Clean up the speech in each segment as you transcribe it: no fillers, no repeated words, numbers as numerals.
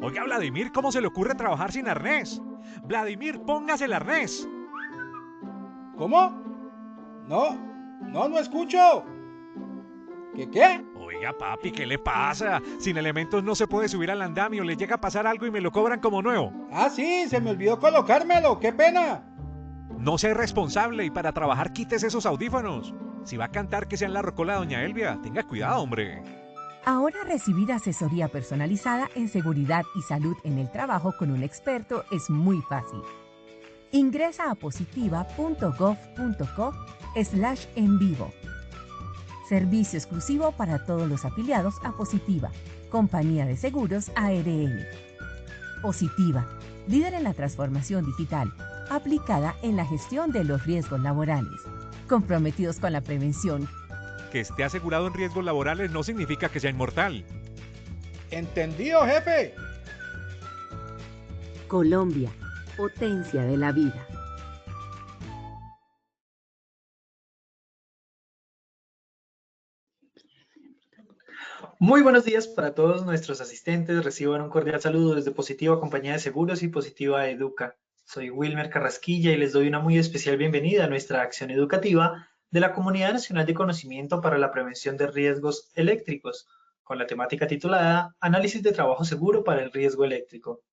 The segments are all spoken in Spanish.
Oiga, Vladimir, ¿cómo se le ocurre trabajar sin arnés? Vladimir, póngase el arnés. ¿Cómo? No escucho. ¿Qué? Oiga, papi, ¿qué le pasa? Sin elementos no se puede subir al andamio, le llega a pasar algo y me lo cobran como nuevo. Ah, sí, se me olvidó colocármelo, qué pena. No sea irresponsable y para trabajar quítese esos audífonos. Si va a cantar que sea en la rocola de Doña Elvia, tenga cuidado, hombre. Ahora recibir asesoría personalizada en seguridad y salud en el trabajo con un experto es muy fácil. Ingresa a positiva.gov.co/en vivo. Servicio exclusivo para todos los afiliados a Positiva, Compañía de Seguros ARL. Positiva, líder en la transformación digital, aplicada en la gestión de los riesgos laborales. Comprometidos con la prevención. Que esté asegurado en riesgos laborales no significa que sea inmortal. ¿Entendido, jefe? Colombia, potencia de la vida. Muy buenos días para todos nuestros asistentes. Reciban un cordial saludo desde Positiva Compañía de Seguros y Positiva Educa. Soy Wilmer Carrasquilla y les doy una muy especial bienvenida a nuestra acción educativa de la Comunidad Nacional de Conocimiento para la Prevención de Riesgos Eléctricos, con la temática titulada Análisis de trabajo seguro para el riesgo eléctrico.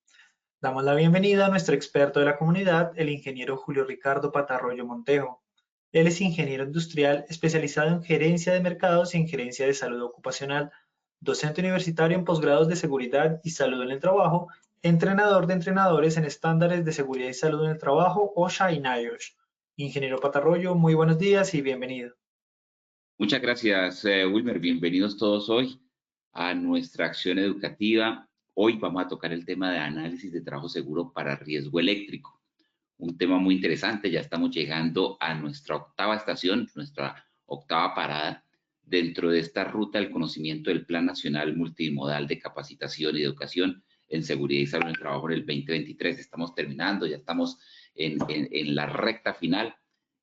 Damos la bienvenida a nuestro experto de la comunidad, el ingeniero Julio Ricardo Patarroyo Montejo. Él es ingeniero industrial especializado en gerencia de mercados y en gerencia de salud ocupacional, docente universitario en posgrados de seguridad y salud en el trabajo, entrenador de entrenadores en estándares de seguridad y salud en el trabajo, OSHA y NIOSH. Ingeniero Patarroyo, muy buenos días y bienvenido. Muchas gracias, Wilmer. Bienvenidos todos hoy a nuestra acción educativa. Hoy vamos a tocar el tema de análisis de trabajo seguro para riesgo eléctrico. Un tema muy interesante. Ya estamos llegando a nuestra octava estación, nuestra octava parada dentro de esta ruta del conocimiento del Plan Nacional Multimodal de Capacitación y Educación en Seguridad y Salud en el Trabajo en el 2023. Estamos terminando, ya estamos en la recta final,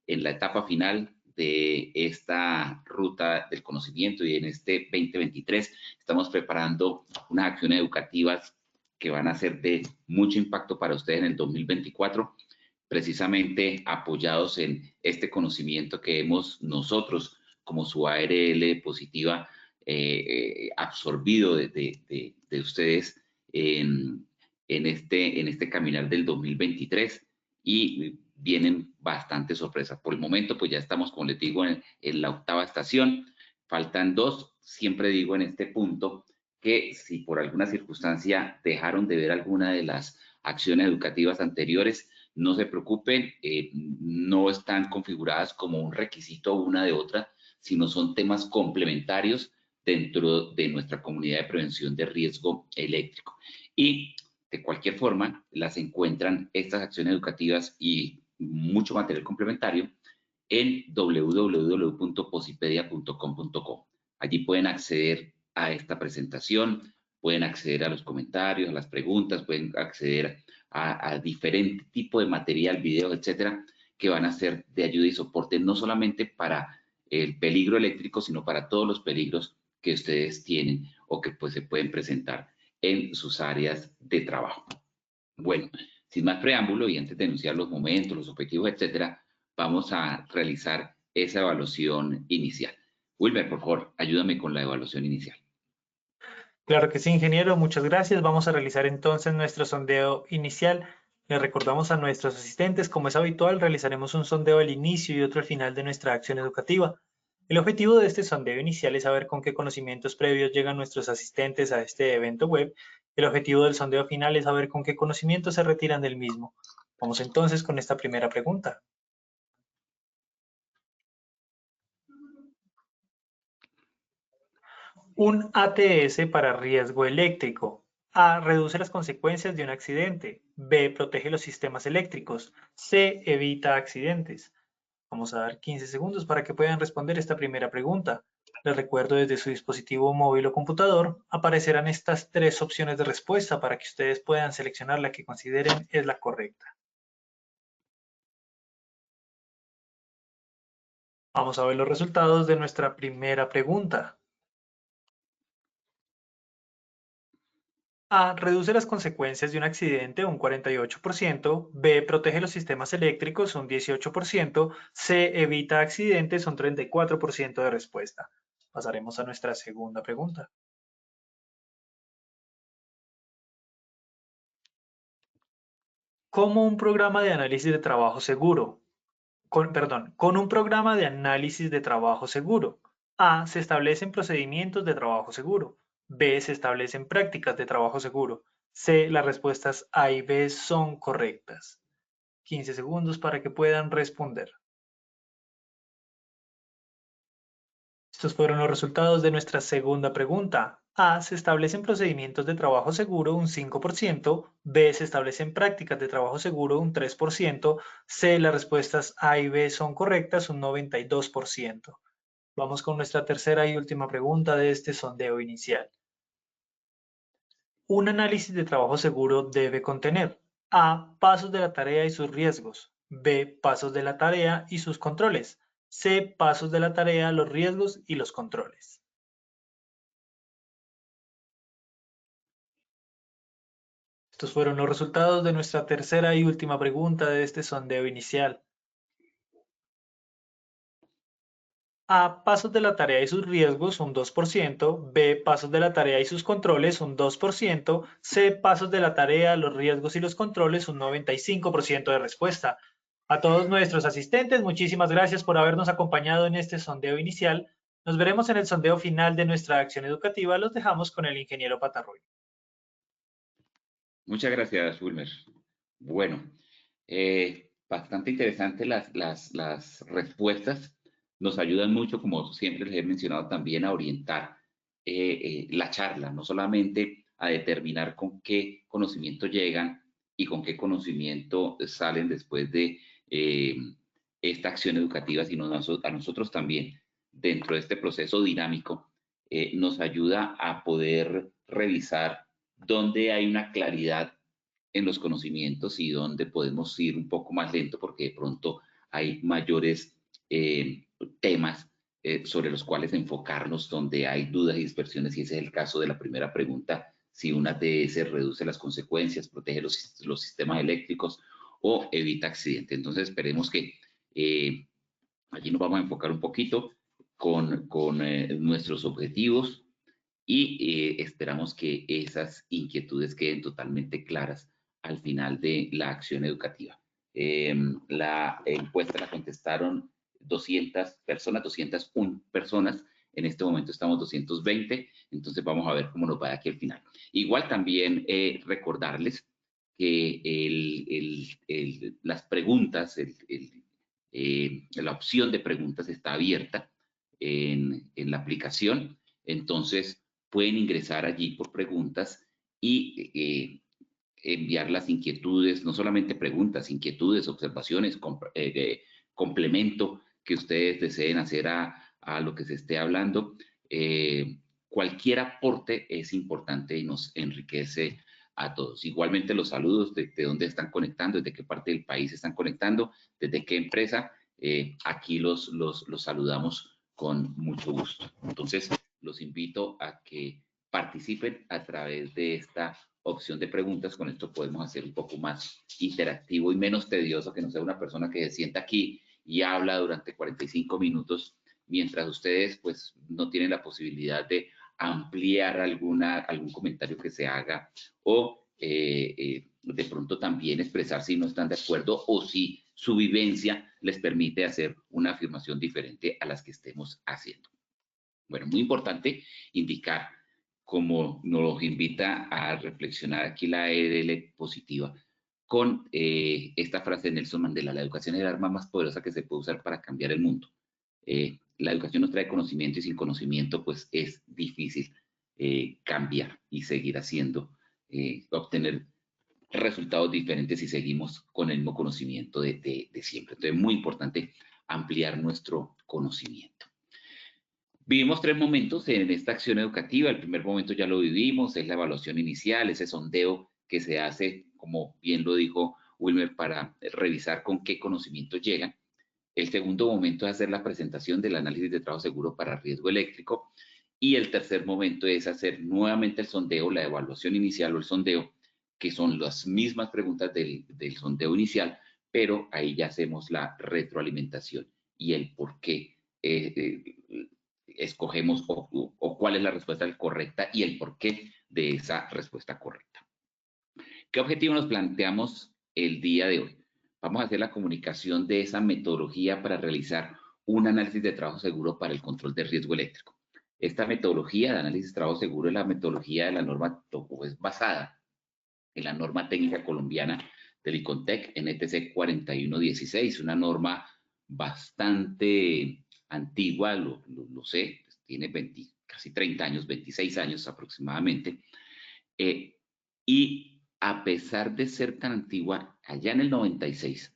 en la etapa final de esta ruta del conocimiento, y en este 2023 estamos preparando unas acciones educativas que van a ser de mucho impacto para ustedes en el 2024, precisamente apoyados en este conocimiento que hemos nosotros como su ARL Positiva absorbido de ustedes en este caminar del 2023, y vienen bastantes sorpresas. Por el momento, pues ya estamos, como les digo, en la octava estación. Faltan dos. Siempre digo en este punto que si por alguna circunstancia dejaron de ver alguna de las acciones educativas anteriores, no se preocupen, no están configuradas como un requisito una de otra, sino son temas complementarios dentro de nuestra comunidad de prevención de riesgo eléctrico. Y de cualquier forma, las encuentran estas acciones educativas y mucho material complementario en www.posipedia.com.co. Allí pueden acceder a esta presentación, pueden acceder a los comentarios, a las preguntas, pueden acceder a diferente tipo de material, videos, etcétera, que van a ser de ayuda y soporte no solamente para el peligro eléctrico, sino para todos los peligros que ustedes tienen o que pues se pueden presentar en sus áreas de trabajo. Bueno, sin más preámbulo y antes de enunciar los momentos, los objetivos, etcétera, vamos a realizar esa evaluación inicial. Wilmer, por favor, ayúdame con la evaluación inicial. Claro que sí, ingeniero, muchas gracias. Vamos a realizar entonces nuestro sondeo inicial. Le recordamos a nuestros asistentes, como es habitual, realizaremos un sondeo al inicio y otro al final de nuestra acción educativa. El objetivo de este sondeo inicial es saber con qué conocimientos previos llegan nuestros asistentes a este evento web. El objetivo del sondeo final es saber con qué conocimientos se retiran del mismo. Vamos entonces con esta primera pregunta. Un ATS para riesgo eléctrico. A. Reduce las consecuencias de un accidente. B. Protege los sistemas eléctricos. C. Evita accidentes. Vamos a dar 15 segundos para que puedan responder esta primera pregunta. Les recuerdo, desde su dispositivo móvil o computador aparecerán estas tres opciones de respuesta para que ustedes puedan seleccionar la que consideren es la correcta. Vamos a ver los resultados de nuestra primera pregunta. A. Reduce las consecuencias de un accidente un 48%. B. Protege los sistemas eléctricos un 18%. C. Evita accidentes un 34% de respuesta. Pasaremos a nuestra segunda pregunta. ¿Cómo un programa de análisis de trabajo seguro? Con un programa de análisis de trabajo seguro. A. Se establecen procedimientos de trabajo seguro. B. Se establecen prácticas de trabajo seguro. C. Las respuestas A y B son correctas. 15 segundos para que puedan responder. Estos fueron los resultados de nuestra segunda pregunta. A. Se establecen procedimientos de trabajo seguro un 5%. B. Se establecen prácticas de trabajo seguro un 3%. C. Las respuestas A y B son correctas un 92%. Vamos con nuestra tercera y última pregunta de este sondeo inicial. Un análisis de trabajo seguro debe contener A. Pasos de la tarea y sus riesgos. B. Pasos de la tarea y sus controles. C. Pasos de la tarea, los riesgos y los controles. Estos fueron los resultados de nuestra tercera y última pregunta de este sondeo inicial. A. Pasos de la tarea y sus riesgos, un 2%. B. Pasos de la tarea y sus controles, un 2%. C. Pasos de la tarea, los riesgos y los controles, un 95% de respuesta. A todos nuestros asistentes, muchísimas gracias por habernos acompañado en este sondeo inicial. Nos veremos en el sondeo final de nuestra acción educativa. Los dejamos con el ingeniero Patarroyo. Muchas gracias, Wilmer. Bueno, bastante interesante las respuestas. Nos ayudan mucho, como siempre les he mencionado, también a orientar la charla, no solamente a determinar con qué conocimiento llegan y con qué conocimiento salen después de esta acción educativa, sino a nosotros también, dentro de este proceso dinámico, nos ayuda a poder revisar dónde hay una claridad en los conocimientos y dónde podemos ir un poco más lento porque de pronto hay mayores temas sobre los cuales enfocarnos, donde hay dudas y dispersiones, y ese es el caso de la primera pregunta: si una ATS reduce las consecuencias, protege los sistemas eléctricos o evita accidentes. Entonces esperemos que allí nos vamos a enfocar un poquito con nuestros objetivos y esperamos que esas inquietudes queden totalmente claras al final de la acción educativa. La encuesta la contestaron 200 personas, 201 personas. En este momento estamos 220, entonces vamos a ver cómo nos va de aquí al final. Igual también recordarles que las preguntas, la opción de preguntas está abierta en la aplicación, entonces pueden ingresar allí por preguntas y enviar las inquietudes, no solamente preguntas, inquietudes, observaciones, complemento que ustedes deseen hacer a lo que se esté hablando. Cualquier aporte es importante y nos enriquece a todos. Igualmente los saludos de dónde están conectando, desde qué parte del país están conectando, desde qué empresa. Aquí los saludamos con mucho gusto. Entonces, los invito a que participen a través de esta opción de preguntas. Con esto podemos hacer un poco más interactivo y menos tedioso, que no sea una persona que se sienta aquí y habla durante 45 minutos, mientras ustedes pues no tienen la posibilidad de ampliar algún comentario que se haga o de pronto también expresar si no están de acuerdo o si su vivencia les permite hacer una afirmación diferente a las que estemos haciendo. Bueno, muy importante indicar, como nos invita a reflexionar aquí la EDL positiva, con esta frase de Nelson Mandela: la educación es el arma más poderosa que se puede usar para cambiar el mundo. La educación nos trae conocimiento y sin conocimiento pues es difícil cambiar y seguir haciendo, obtener resultados diferentes si seguimos con el mismo conocimiento de siempre. Entonces, muy importante ampliar nuestro conocimiento. Vivimos 3 momentos en esta acción educativa. El primer momento ya lo vivimos, es la evaluación inicial, ese sondeo que se hace, como bien lo dijo Wilmer, para revisar con qué conocimiento llegan. El segundo momento es hacer la presentación del análisis de trabajo seguro para riesgo eléctrico. Y el tercer momento es hacer nuevamente el sondeo, la evaluación inicial o el sondeo, que son las mismas preguntas del sondeo inicial, pero ahí ya hacemos la retroalimentación y el por qué escogemos o cuál es la respuesta correcta y el por qué de esa respuesta correcta. ¿Qué objetivo nos planteamos el día de hoy? Vamos a hacer la comunicación de esa metodología para realizar un análisis de trabajo seguro para el control de riesgo eléctrico. Esta metodología de análisis de trabajo seguro es la metodología de la norma, o es basada en la norma técnica colombiana del ICONTEC, NTC 4116, una norma bastante antigua, lo sé, tiene casi 30 años, 26 años aproximadamente, y a pesar de ser tan antigua, allá en el 96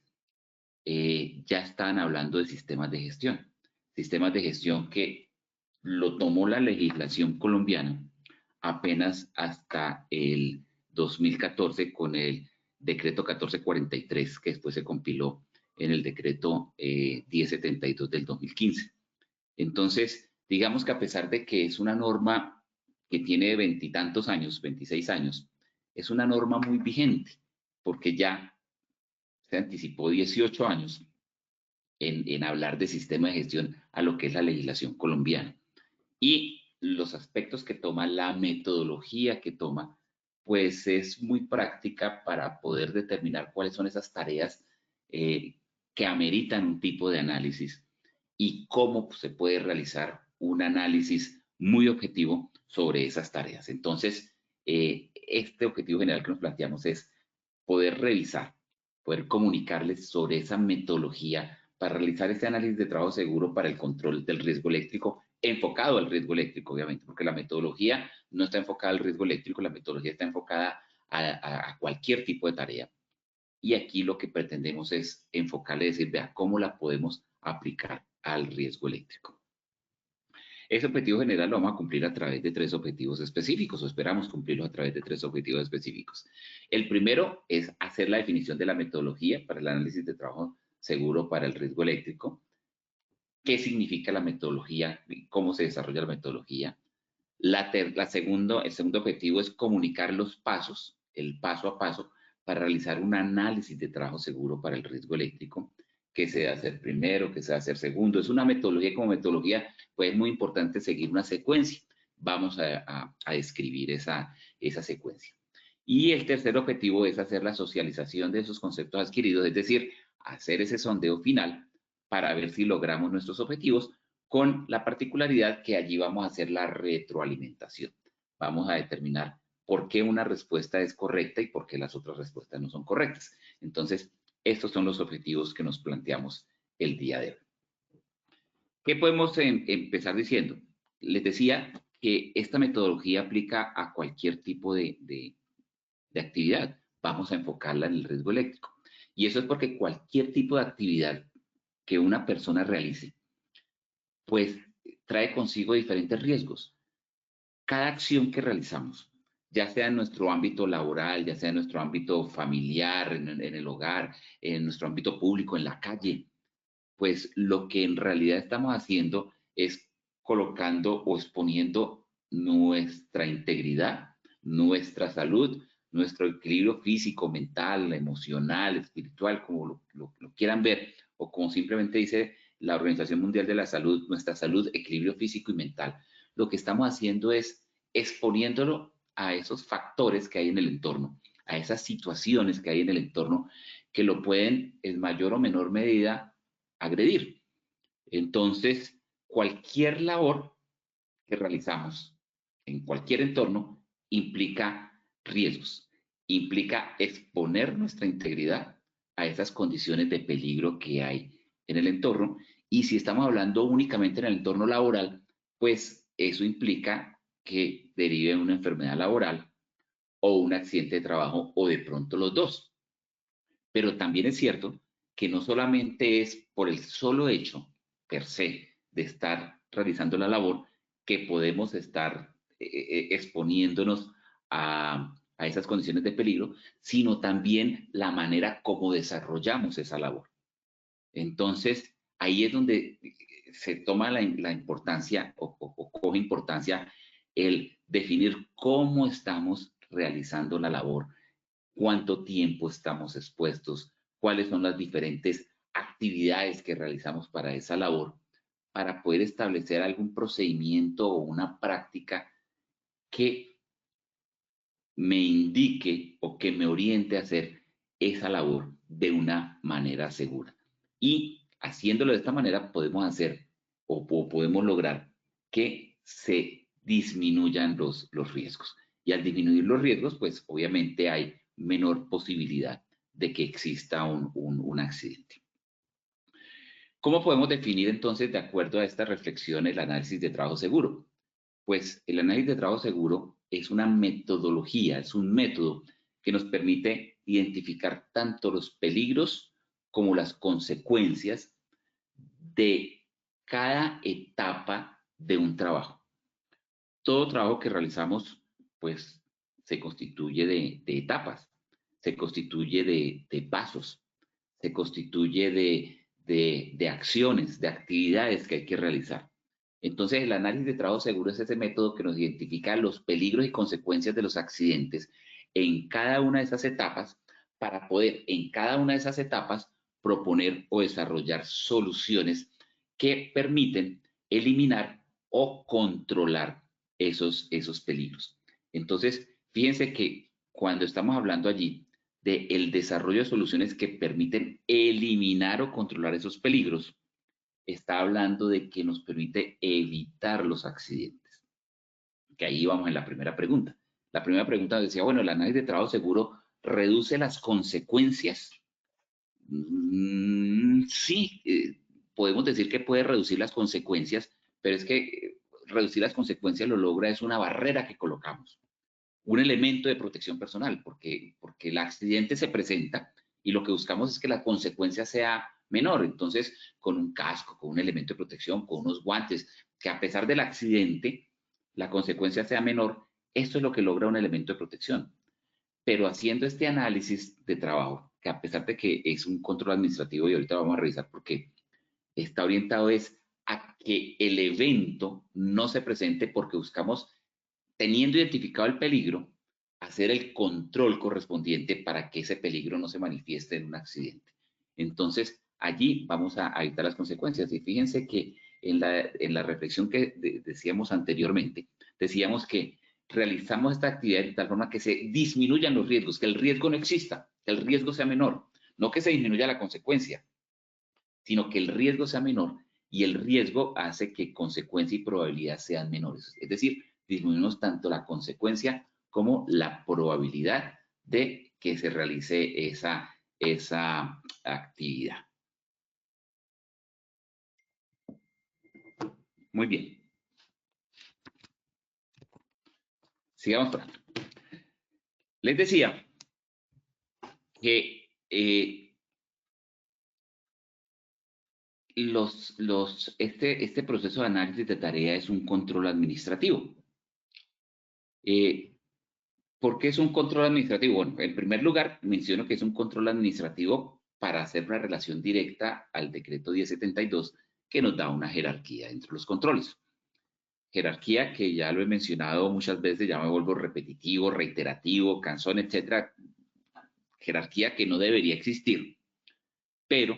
ya estaban hablando de sistemas de gestión que lo tomó la legislación colombiana apenas hasta el 2014 con el decreto 1443, que después se compiló en el decreto 1072 del 2015. Entonces, digamos que a pesar de que es una norma que tiene 20 y tantos años, 26 años, es una norma muy vigente, porque ya se anticipó 18 años en hablar de sistema de gestión a lo que es la legislación colombiana. Y los aspectos que toma, la metodología que toma, pues es muy práctica para poder determinar cuáles son esas tareas que ameritan un tipo de análisis y cómo se puede realizar un análisis muy objetivo sobre esas tareas. Entonces, este objetivo general que nos planteamos es poder revisar, poder comunicarles sobre esa metodología para realizar este análisis de trabajo seguro para el control del riesgo eléctrico, enfocado al riesgo eléctrico, obviamente, porque la metodología no está enfocada al riesgo eléctrico, la metodología está enfocada a cualquier tipo de tarea. Y aquí lo que pretendemos es enfocarle y decir, vea, ¿cómo la podemos aplicar al riesgo eléctrico? Ese objetivo general lo vamos a cumplir a través de 3 objetivos específicos, o esperamos cumplirlo a través de 3 objetivos específicos. El primero es hacer la definición de la metodología para el análisis de trabajo seguro para el riesgo eléctrico. ¿Qué significa la metodología? ¿Cómo se desarrolla la metodología? El segundo objetivo es comunicar los pasos, el paso a paso, para realizar un análisis de trabajo seguro para el riesgo eléctrico. ¿Qué se debe hacer primero? ¿Qué se debe hacer segundo? Es una metodología, como metodología, pues es muy importante seguir una secuencia. Vamos a describir esa secuencia. Y el tercer objetivo es hacer la socialización de esos conceptos adquiridos, es decir, hacer ese sondeo final para ver si logramos nuestros objetivos, con la particularidad que allí vamos a hacer la retroalimentación. Vamos a determinar por qué una respuesta es correcta y por qué las otras respuestas no son correctas. Entonces, estos son los objetivos que nos planteamos el día de hoy. ¿Qué podemos empezar diciendo? Les decía que esta metodología aplica a cualquier tipo de actividad. Vamos a enfocarla en el riesgo eléctrico. Y eso es porque cualquier tipo de actividad que una persona realice, pues trae consigo diferentes riesgos. Cada acción que realizamos, ya sea en nuestro ámbito laboral, ya sea en nuestro ámbito familiar, en el hogar, en nuestro ámbito público, en la calle, pues lo que en realidad estamos haciendo es colocando o exponiendo nuestra integridad, nuestra salud, nuestro equilibrio físico, mental, emocional, espiritual, como lo quieran ver, o como simplemente dice la Organización Mundial de la Salud, nuestra salud, equilibrio físico y mental. Lo que estamos haciendo es exponiéndolo a esos factores que hay en el entorno, a esas situaciones que hay en el entorno que lo pueden en mayor o menor medida agredir. Entonces, cualquier labor que realizamos en cualquier entorno implica riesgos, implica exponer nuestra integridad a esas condiciones de peligro que hay en el entorno. Y si estamos hablando únicamente en el entorno laboral, pues eso implica que derive una enfermedad laboral o un accidente de trabajo o de pronto los dos. Pero también es cierto que no solamente es por el solo hecho per se de estar realizando la labor que podemos estar exponiéndonos a esas condiciones de peligro, sino también la manera como desarrollamos esa labor. Entonces, ahí es donde se toma la importancia o coge importancia el definir cómo estamos realizando la labor, cuánto tiempo estamos expuestos, cuáles son las diferentes actividades que realizamos para esa labor, para poder establecer algún procedimiento o una práctica que me indique o que me oriente a hacer esa labor de una manera segura. Y haciéndolo de esta manera podemos hacer o podemos lograr que se disminuyan los riesgos. Y al disminuir los riesgos, pues obviamente hay menor posibilidad de que exista un accidente. ¿Cómo podemos definir entonces, de acuerdo a esta reflexión, el análisis de trabajo seguro? Pues el análisis de trabajo seguro es una metodología, es un método que nos permite identificar tanto los peligros como las consecuencias de cada etapa de un trabajo. Todo trabajo que realizamos, pues, se constituye de etapas, se constituye de pasos, se constituye de acciones, de actividades que hay que realizar. Entonces, el análisis de trabajo seguro es ese método que nos identifica los peligros y consecuencias de los accidentes en cada una de esas etapas para poder en cada una de esas etapas proponer o desarrollar soluciones que permiten eliminar o controlar esos peligros. Entonces, fíjense que cuando estamos hablando allí del desarrollo de soluciones que permiten eliminar o controlar esos peligros, está hablando de que nos permite evitar los accidentes. Que ahí vamos en la primera pregunta. La primera pregunta decía, bueno, el análisis de trabajo seguro reduce las consecuencias. Sí, podemos decir que puede reducir las consecuencias, pero es que reducir las consecuencias lo logra es una barrera que colocamos, un elemento de protección personal, porque el accidente se presenta y lo que buscamos es que la consecuencia sea menor. Entonces, con un casco, con un elemento de protección, con unos guantes, que a pesar del accidente, la consecuencia sea menor, esto es lo que logra un elemento de protección. Pero haciendo este análisis de trabajo, que a pesar de que es un control administrativo, y ahorita vamos a revisar por qué, está orientado es a que el evento no se presente porque buscamos, teniendo identificado el peligro, hacer el control correspondiente para que ese peligro no se manifieste en un accidente. Entonces, allí vamos a evitar las consecuencias. Y fíjense que en la reflexión que decíamos anteriormente, decíamos que realizamos esta actividad de tal forma que se disminuyan los riesgos, que el riesgo no exista, que el riesgo sea menor, no que se disminuya la consecuencia, sino que el riesgo sea menor y el riesgo hace que consecuencia y probabilidad sean menores. Es decir, disminuimos tanto la consecuencia como la probabilidad de que se realice esa actividad. Muy bien. Sigamos por acá. Les decía que este proceso de análisis de tarea es un control administrativo. ¿Por qué es un control administrativo? Bueno, en primer lugar, menciono que es un control administrativo para hacer una relación directa al decreto 1072 que nos da una jerarquía entre los controles. Jerarquía que ya lo he mencionado muchas veces, ya me vuelvo repetitivo, reiterativo, cansón, etcétera. Jerarquía que no debería existir, pero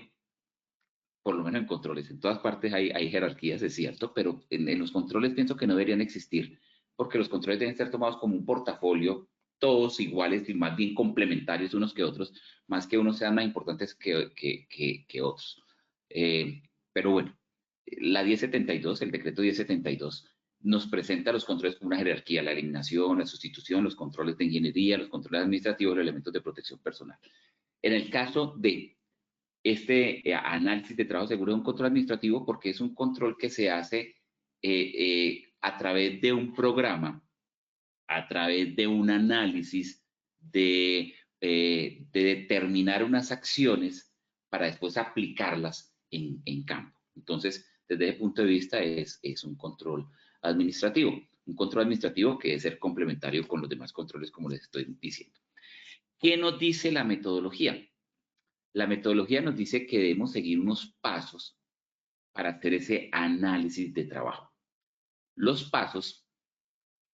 por lo menos en controles, en todas partes hay jerarquías, es cierto, pero en los controles pienso que no deberían existir, porque los controles deben ser tomados como un portafolio, todos iguales y más bien complementarios unos que otros, más que unos sean más importantes que otros. Pero bueno, la 1072, el decreto 1072, nos presenta los controles como una jerarquía, la eliminación, la sustitución, los controles de ingeniería, los controles administrativos, los elementos de protección personal. En el caso de este análisis de trabajo seguro es un control administrativo porque es un control que se hace a través de un programa, a través de un análisis de determinar unas acciones para después aplicarlas en campo. Entonces, desde ese punto de vista es un control administrativo. Un control administrativo que debe ser complementario con los demás controles, como les estoy diciendo. ¿Qué nos dice la metodología? La metodología nos dice que debemos seguir unos pasos para hacer ese análisis de trabajo. Los pasos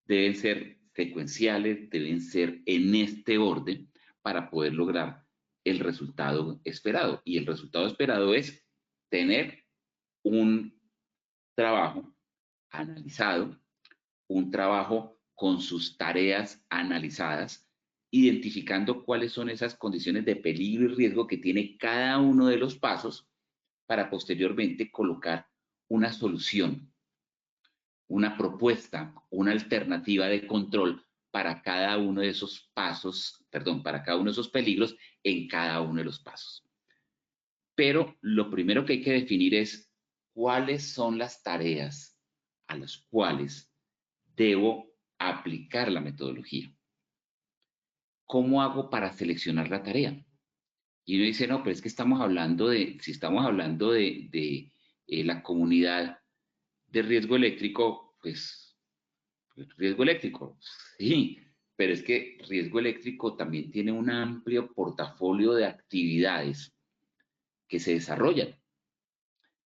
deben ser secuenciales, deben ser en este orden para poder lograr el resultado esperado. Y el resultado esperado es tener un trabajo analizado, un trabajo con sus tareas analizadas, identificando cuáles son esas condiciones de peligro y riesgo que tiene cada uno de los pasos para posteriormente colocar una solución, una propuesta, una alternativa de control para cada uno de esos pasos, perdón, para cada uno de esos peligros en cada uno de los pasos. Pero lo primero que hay que definir es cuáles son las tareas a las cuales debo aplicar la metodología. ¿Cómo hago para seleccionar la tarea? Y uno dice, no, pero es que estamos hablando de, si estamos hablando de la comunidad de riesgo eléctrico, pues riesgo eléctrico, sí, pero es que riesgo eléctrico también tiene un amplio portafolio de actividades que se desarrollan.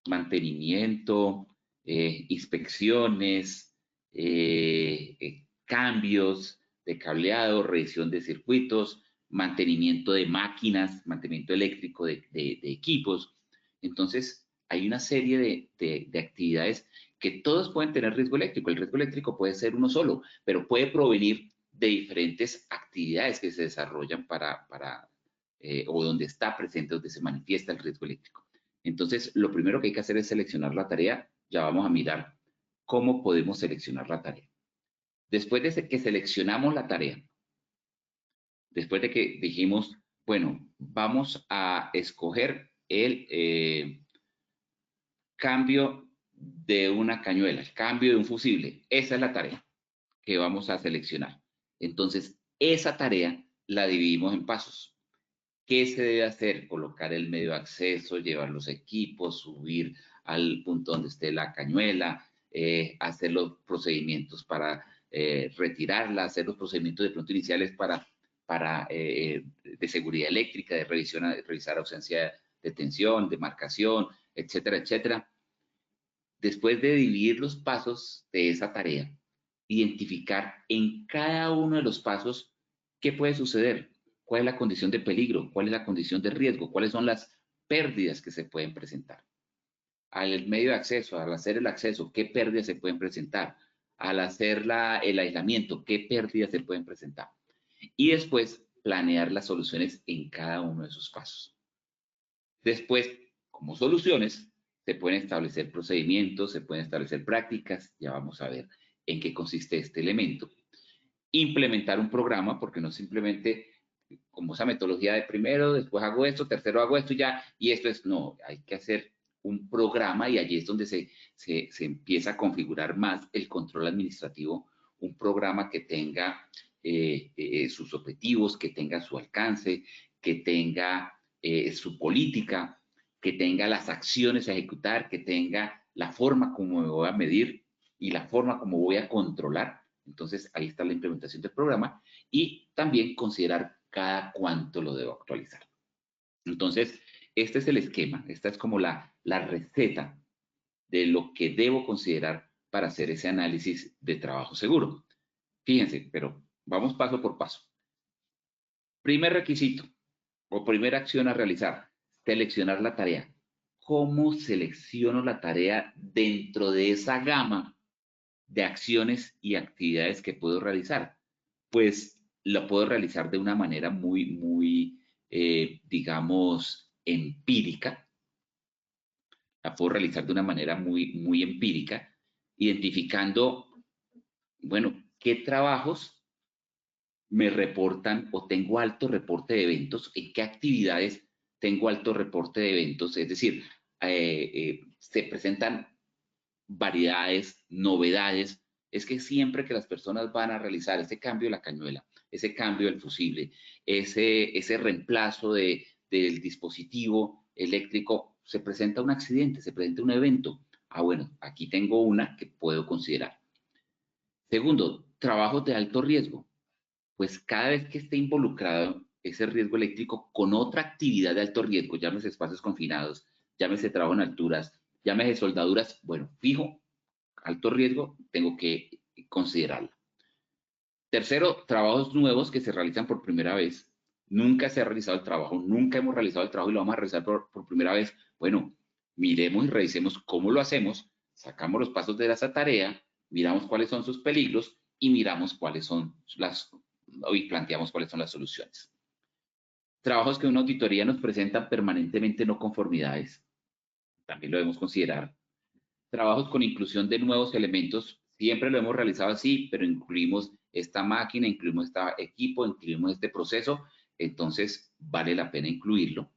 Mantenimiento, inspecciones, cambios de cableado, revisión de circuitos, mantenimiento de máquinas, mantenimiento eléctrico de equipos. Entonces, hay una serie de actividades que todos pueden tener riesgo eléctrico. El riesgo eléctrico puede ser uno solo, pero puede provenir de diferentes actividades que se desarrollan o donde está presente, donde se manifiesta el riesgo eléctrico. Entonces, lo primero que hay que hacer es seleccionar la tarea. Ya vamos a mirar cómo podemos seleccionar la tarea. Después de que seleccionamos la tarea, después de que dijimos, bueno, vamos a escoger el cambio de una cañuela, el cambio de un fusible. Esa es la tarea que vamos a seleccionar. Entonces, esa tarea la dividimos en pasos. ¿Qué se debe hacer? Colocar el medio de acceso, llevar los equipos, subir al punto donde esté la cañuela, hacer los procedimientos para retirarla, hacer los procedimientos de pronto iniciales de seguridad eléctrica, de revisar ausencia de tensión, de marcación, etcétera, etcétera. Después de dividir los pasos de esa tarea, identificar en cada uno de los pasos qué puede suceder, cuál es la condición de peligro, cuál es la condición de riesgo, cuáles son las pérdidas que se pueden presentar. Al medio de acceso, al hacer el acceso, qué pérdidas se pueden presentar. Al hacer el aislamiento, qué pérdidas se pueden presentar. Y después planear las soluciones en cada uno de esos pasos. Después, como soluciones, se pueden establecer procedimientos, se pueden establecer prácticas, ya vamos a ver en qué consiste este elemento. Implementar un programa, porque no simplemente como esa metodología de primero, después hago esto, tercero hago esto ya, y esto es, no, hay que hacer un programa y allí es donde se empieza a configurar más el control administrativo, un programa que tenga sus objetivos, que tenga su alcance, que tenga su política, que tenga las acciones a ejecutar, que tenga la forma como me voy a medir y la forma como voy a controlar. Entonces, ahí está la implementación del programa y también considerar cada cuánto lo debo actualizar. Entonces, este es el esquema, esta es como la receta de lo que debo considerar para hacer ese análisis de trabajo seguro. Fíjense, pero vamos paso por paso. Primer requisito o primera acción a realizar, seleccionar la tarea. ¿Cómo selecciono la tarea dentro de esa gama de acciones y actividades que puedo realizar? Pues lo puedo realizar de una manera muy, digamos, empírica. La puedo realizar de una manera muy empírica, identificando, bueno, qué trabajos me reportan o tengo alto reporte de eventos, en qué actividades tengo alto reporte de eventos, es decir, se presentan variedades, novedades. Es que siempre que las personas van a realizar ese cambio de la cañuela, ese cambio del fusible, ese reemplazo del dispositivo eléctrico, se presenta un accidente, se presenta un evento. Ah, bueno, aquí tengo una que puedo considerar. Segundo, trabajos de alto riesgo. Pues cada vez que esté involucrado ese riesgo eléctrico con otra actividad de alto riesgo, llámese espacios confinados, llámese trabajo en alturas, llámese soldaduras, bueno, fijo, alto riesgo, tengo que considerarlo. Tercero, trabajos nuevos que se realizan por primera vez. Nunca se ha realizado el trabajo, nunca hemos realizado el trabajo y lo vamos a realizar por primera vez. Bueno, miremos y revisemos cómo lo hacemos, sacamos los pasos de esa tarea, miramos cuáles son sus peligros y miramos cuáles son y planteamos cuáles son las soluciones. Trabajos que una auditoría nos presenta permanentemente no conformidades, también lo debemos considerar. Trabajos con inclusión de nuevos elementos, siempre lo hemos realizado así, pero incluimos esta máquina, incluimos este equipo, incluimos este proceso, entonces vale la pena incluirlo.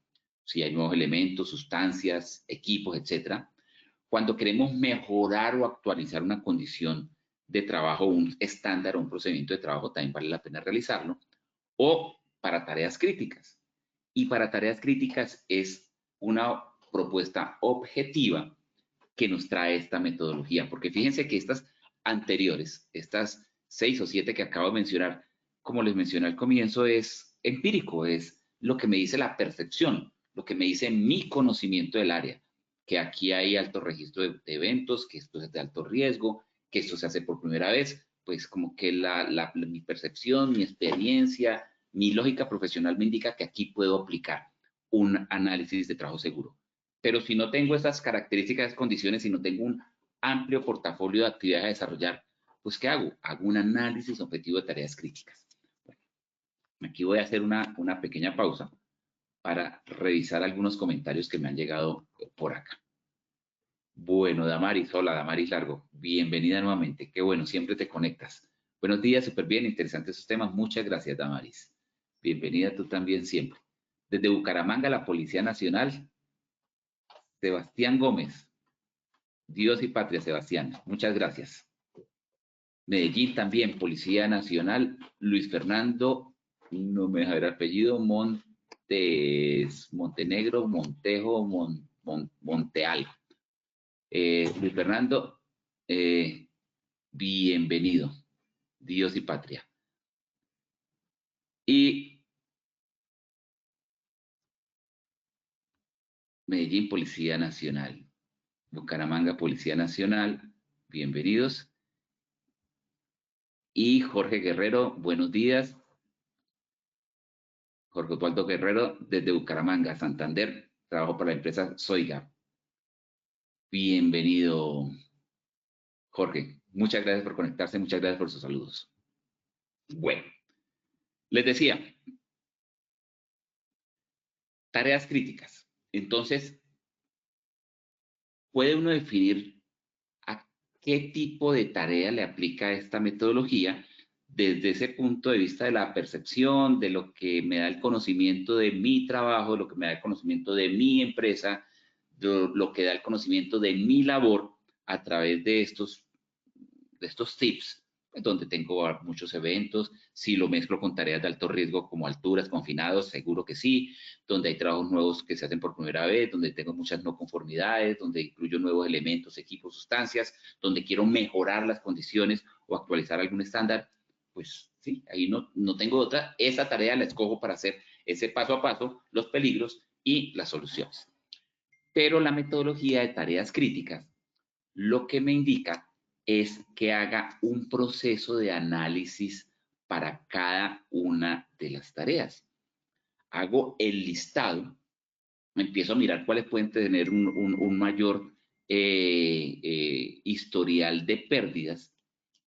Si hay nuevos elementos, sustancias, equipos, etcétera. Cuando queremos mejorar o actualizar una condición de trabajo, un estándar o un procedimiento de trabajo, también vale la pena realizarlo. O para tareas críticas. Y para tareas críticas es una propuesta objetiva que nos trae esta metodología, porque fíjense que estas anteriores, estas 6 o 7 que acabo de mencionar, como les mencioné al comienzo, es empírico, es lo que me dice la percepción, lo que me dice mi conocimiento del área, que aquí hay alto registro de eventos, que esto es de alto riesgo, que esto se hace por primera vez, pues como que mi percepción, mi experiencia, mi lógica profesional me indica que aquí puedo aplicar un análisis de trabajo seguro. Pero si no tengo esas características, esas condiciones, si no tengo un amplio portafolio de actividades a desarrollar, pues ¿qué hago? Hago un análisis objetivo de tareas críticas. Bueno, aquí voy a hacer una pequeña pausa para revisar algunos comentarios que me han llegado por acá. Bueno, Damaris, hola, Damaris Largo, bienvenida nuevamente, qué bueno, siempre te conectas. Buenos días, súper bien, interesantes esos temas, muchas gracias, Damaris. Bienvenida tú también siempre. Desde Bucaramanga, la Policía Nacional, Sebastián Gómez. Dios y patria, Sebastián. Muchas gracias. Medellín también, Policía Nacional, Luis Fernando, no me deja ver el apellido, Montenegro, Montejo, Montealgo. Luis Fernando, bienvenido. Dios y patria. Y Medellín, Policía Nacional. Bucaramanga, Policía Nacional, bienvenidos. Y Jorge Guerrero, buenos días. Jorge Osvaldo Guerrero, desde Bucaramanga, Santander, trabajo para la empresa Soiga. Bienvenido, Jorge. Muchas gracias por conectarse, muchas gracias por sus saludos. Bueno, les decía, tareas críticas. Entonces, puede uno definir a qué tipo de tarea le aplica esta metodología desde ese punto de vista de la percepción, de lo que me da el conocimiento de mi trabajo, lo que me da el conocimiento de mi empresa, de lo que da el conocimiento de mi labor a través de estos tips, donde tengo muchos eventos, si lo mezclo con tareas de alto riesgo como alturas, confinados, seguro que sí, donde hay trabajos nuevos que se hacen por primera vez, donde tengo muchas no conformidades, donde incluyo nuevos elementos, equipos, sustancias, donde quiero mejorar las condiciones o actualizar algún estándar, pues sí, ahí no tengo otra. Esa tarea la escojo para hacer ese paso a paso, los peligros y las soluciones. Pero la metodología de tareas críticas lo que me indica es que haga un proceso de análisis para cada una de las tareas. Hago el listado, empiezo a mirar cuáles pueden tener un mayor historial de pérdidas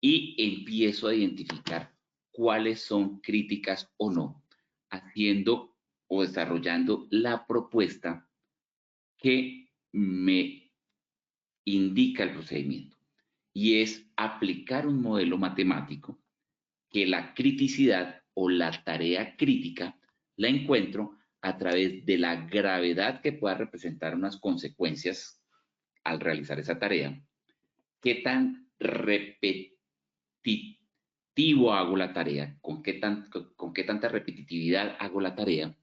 y empiezo a identificar cuáles son críticas o no, haciendo o desarrollando la propuesta que me indica el procedimiento. Y es aplicar un modelo matemático que la criticidad o la tarea crítica la encuentro a través de la gravedad que pueda representar unas consecuencias al realizar esa tarea, qué tan repetitivo hago la tarea, con qué tanta repetitividad hago la tarea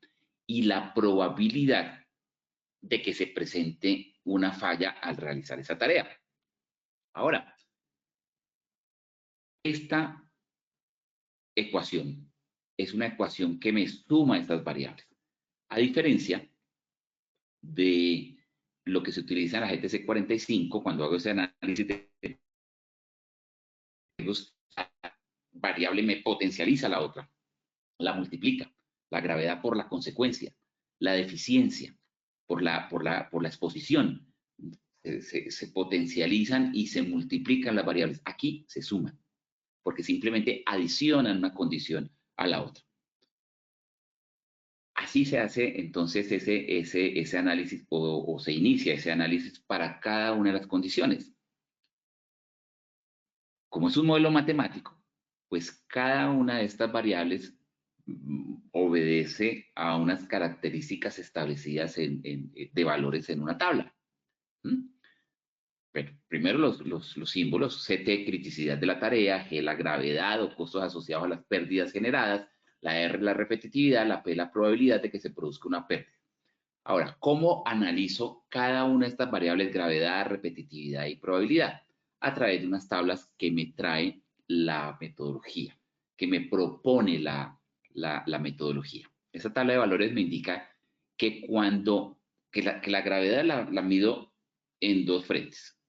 y la probabilidad de que se presente una falla al realizar esa tarea. Ahora, esta ecuación es una ecuación que me suma estas variables, a diferencia de lo que se utiliza en la GTC 45, cuando hago ese análisis de riesgos, variable me potencializa la otra, la multiplica, la gravedad por la consecuencia, la deficiencia por la exposición, se potencializan y se multiplican las variables. Aquí se suman, porque simplemente adicionan una condición a la otra. Así se hace entonces ese análisis o se inicia ese análisis para cada una de las condiciones. Como es un modelo matemático, pues cada una de estas variables obedece a unas características establecidas de valores en una tabla. Pero primero los símbolos: CT, criticidad de la tarea; G, la gravedad o costos asociados a las pérdidas generadas; la R, la repetitividad; la P, la probabilidad de que se produzca una pérdida. Ahora, ¿cómo analizo cada una de estas variables, gravedad, repetitividad y probabilidad? A través de unas tablas que me trae la metodología, que me propone la metodología. Esa tabla de valores me indica que la gravedad la mido en dos frentes.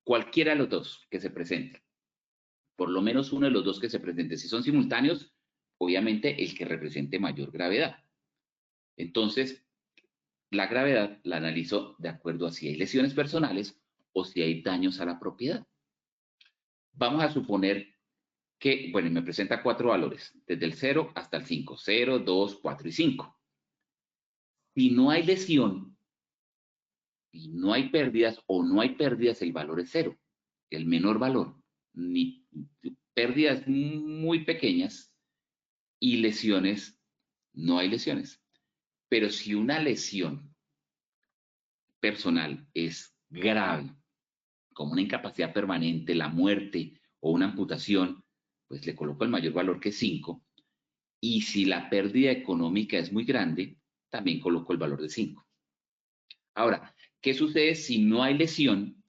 Cualquiera de los dos que se presenten, por lo menos uno de los dos que se presente. Si son simultáneos, obviamente el que represente mayor gravedad. Entonces, la gravedad la analizo de acuerdo a si hay lesiones personales o si hay daños a la propiedad. Vamos a suponer que, bueno, me presenta 4 valores, desde el 0 hasta el 5, 0, 2, 4 y 5. Si no hay lesión y no hay pérdidas, o no hay pérdidas, el valor es 0, el menor valor. Ni pérdidas muy pequeñas y lesiones, no hay lesiones. Pero si una lesión personal es grave, como una incapacidad permanente, la muerte o una amputación, pues le coloco el mayor valor, que es 5. Y si la pérdida económica es muy grande, también coloco el valor de 5. Ahora, ¿qué sucede si no hay lesión,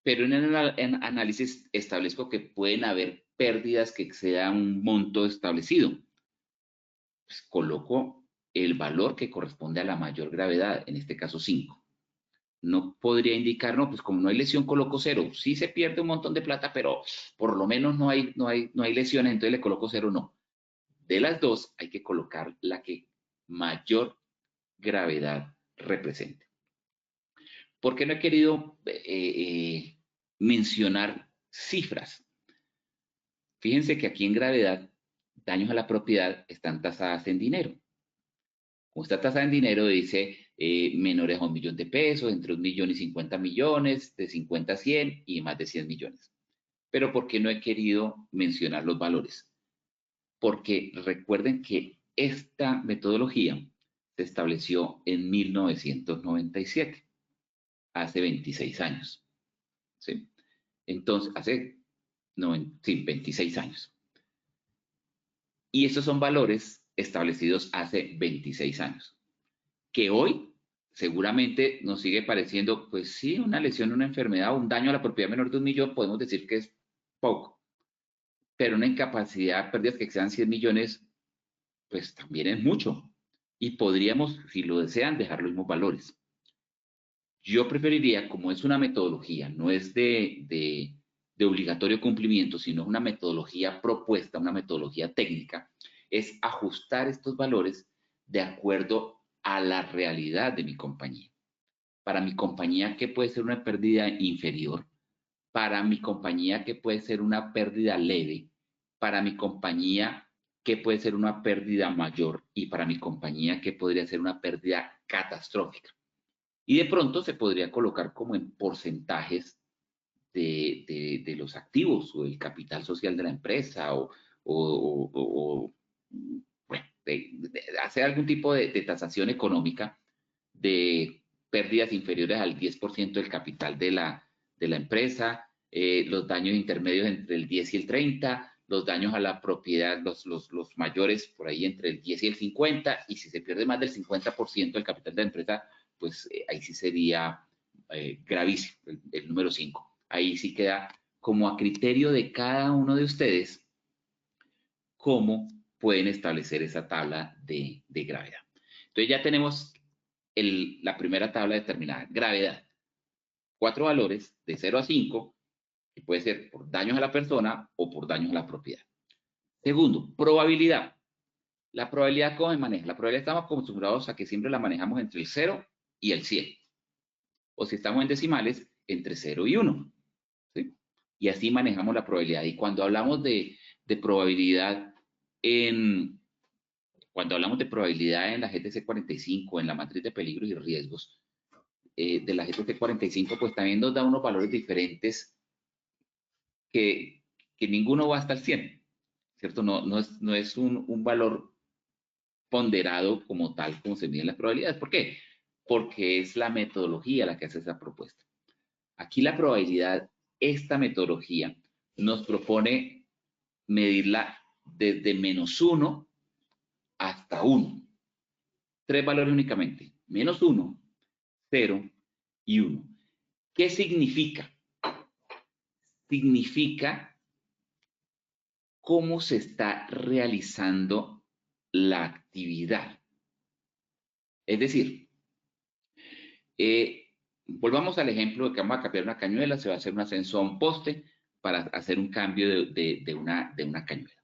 pero en el análisis establezco que pueden haber pérdidas que excedan un monto establecido? Pues coloco el valor que corresponde a la mayor gravedad, en este caso 5. No podría indicar, no, pues como no hay lesión, coloco 0. Sí se pierde un montón de plata, pero por lo menos no hay lesiones, entonces le coloco 0, no. De las dos hay que colocar la que mayor gravedad represente. ¿Por qué no he querido mencionar cifras? Fíjense que aquí en gravedad, daños a la propiedad están tasadas en dinero. Como está tasada en dinero, dice menores a 1 millón de pesos, entre 1 millón y 50 millones, de 50 a 100 y más de 100 millones. Pero ¿por qué no he querido mencionar los valores? Porque recuerden que esta metodología se estableció en 1997, hace 26 años. ¿Sí? Entonces, 26 años. Y estos son valores establecidos hace 26 años. Que hoy seguramente nos sigue pareciendo, pues sí, una lesión, una enfermedad, un daño a la propiedad menor de 1 millón, podemos decir que es poco. Pero una incapacidad, pérdidas que excedan 100 millones, pues también es mucho. Y podríamos, si lo desean, dejar los mismos valores. Yo preferiría, como es una metodología, no es de obligatorio cumplimiento, sino una metodología propuesta, una metodología técnica, es ajustar estos valores de acuerdo a la realidad de mi compañía. Para mi compañía, ¿qué puede ser una pérdida inferior? Para mi compañía, ¿qué puede ser una pérdida leve? Para mi compañía, ¿qué puede ser una pérdida mayor? Y para mi compañía, ¿qué podría ser una pérdida catastrófica? Y de pronto se podría colocar como en porcentajes de los activos o el capital social de la empresa, bueno, hacer algún tipo de tasación económica de pérdidas inferiores al 10% del capital de la empresa, los daños intermedios entre el 10 y el 30, los daños a la propiedad, los mayores por ahí entre el 10 y el 50, y si se pierde más del 50% del capital de la empresa, pues ahí sí sería gravísimo, el número 5. Ahí sí queda como a criterio de cada uno de ustedes cómo pueden establecer esa tabla de gravedad. Entonces ya tenemos la primera tabla determinada, gravedad. 4 valores de 0 a 5, que puede ser por daños a la persona o por daños a la propiedad. Segundo, probabilidad. La probabilidad, ¿cómo se maneja? La probabilidad estamos acostumbrados a que siempre la manejamos entre el 0 y el 100. O si estamos en decimales, entre 0 y 1. ¿Sí? Y así manejamos la probabilidad. Y cuando hablamos de probabilidad cuando hablamos de probabilidad en la GTC 45, en la matriz de peligros y riesgos de la GTC 45, pues también nos da unos valores diferentes que ninguno va hasta el 100, ¿cierto? No es un valor ponderado como tal, como se miden las probabilidades. ¿Por qué? Porque es la metodología la que hace esa propuesta. Aquí la probabilidad, esta metodología, nos propone medirla desde -1 hasta 1. 3 valores únicamente, -1, 0 y 1. ¿Qué significa? Significa cómo se está realizando la actividad. Es decir, volvamos al ejemplo de que vamos a cambiar una cañuela, se va a hacer un ascenso a un poste para hacer un cambio de una cañuela.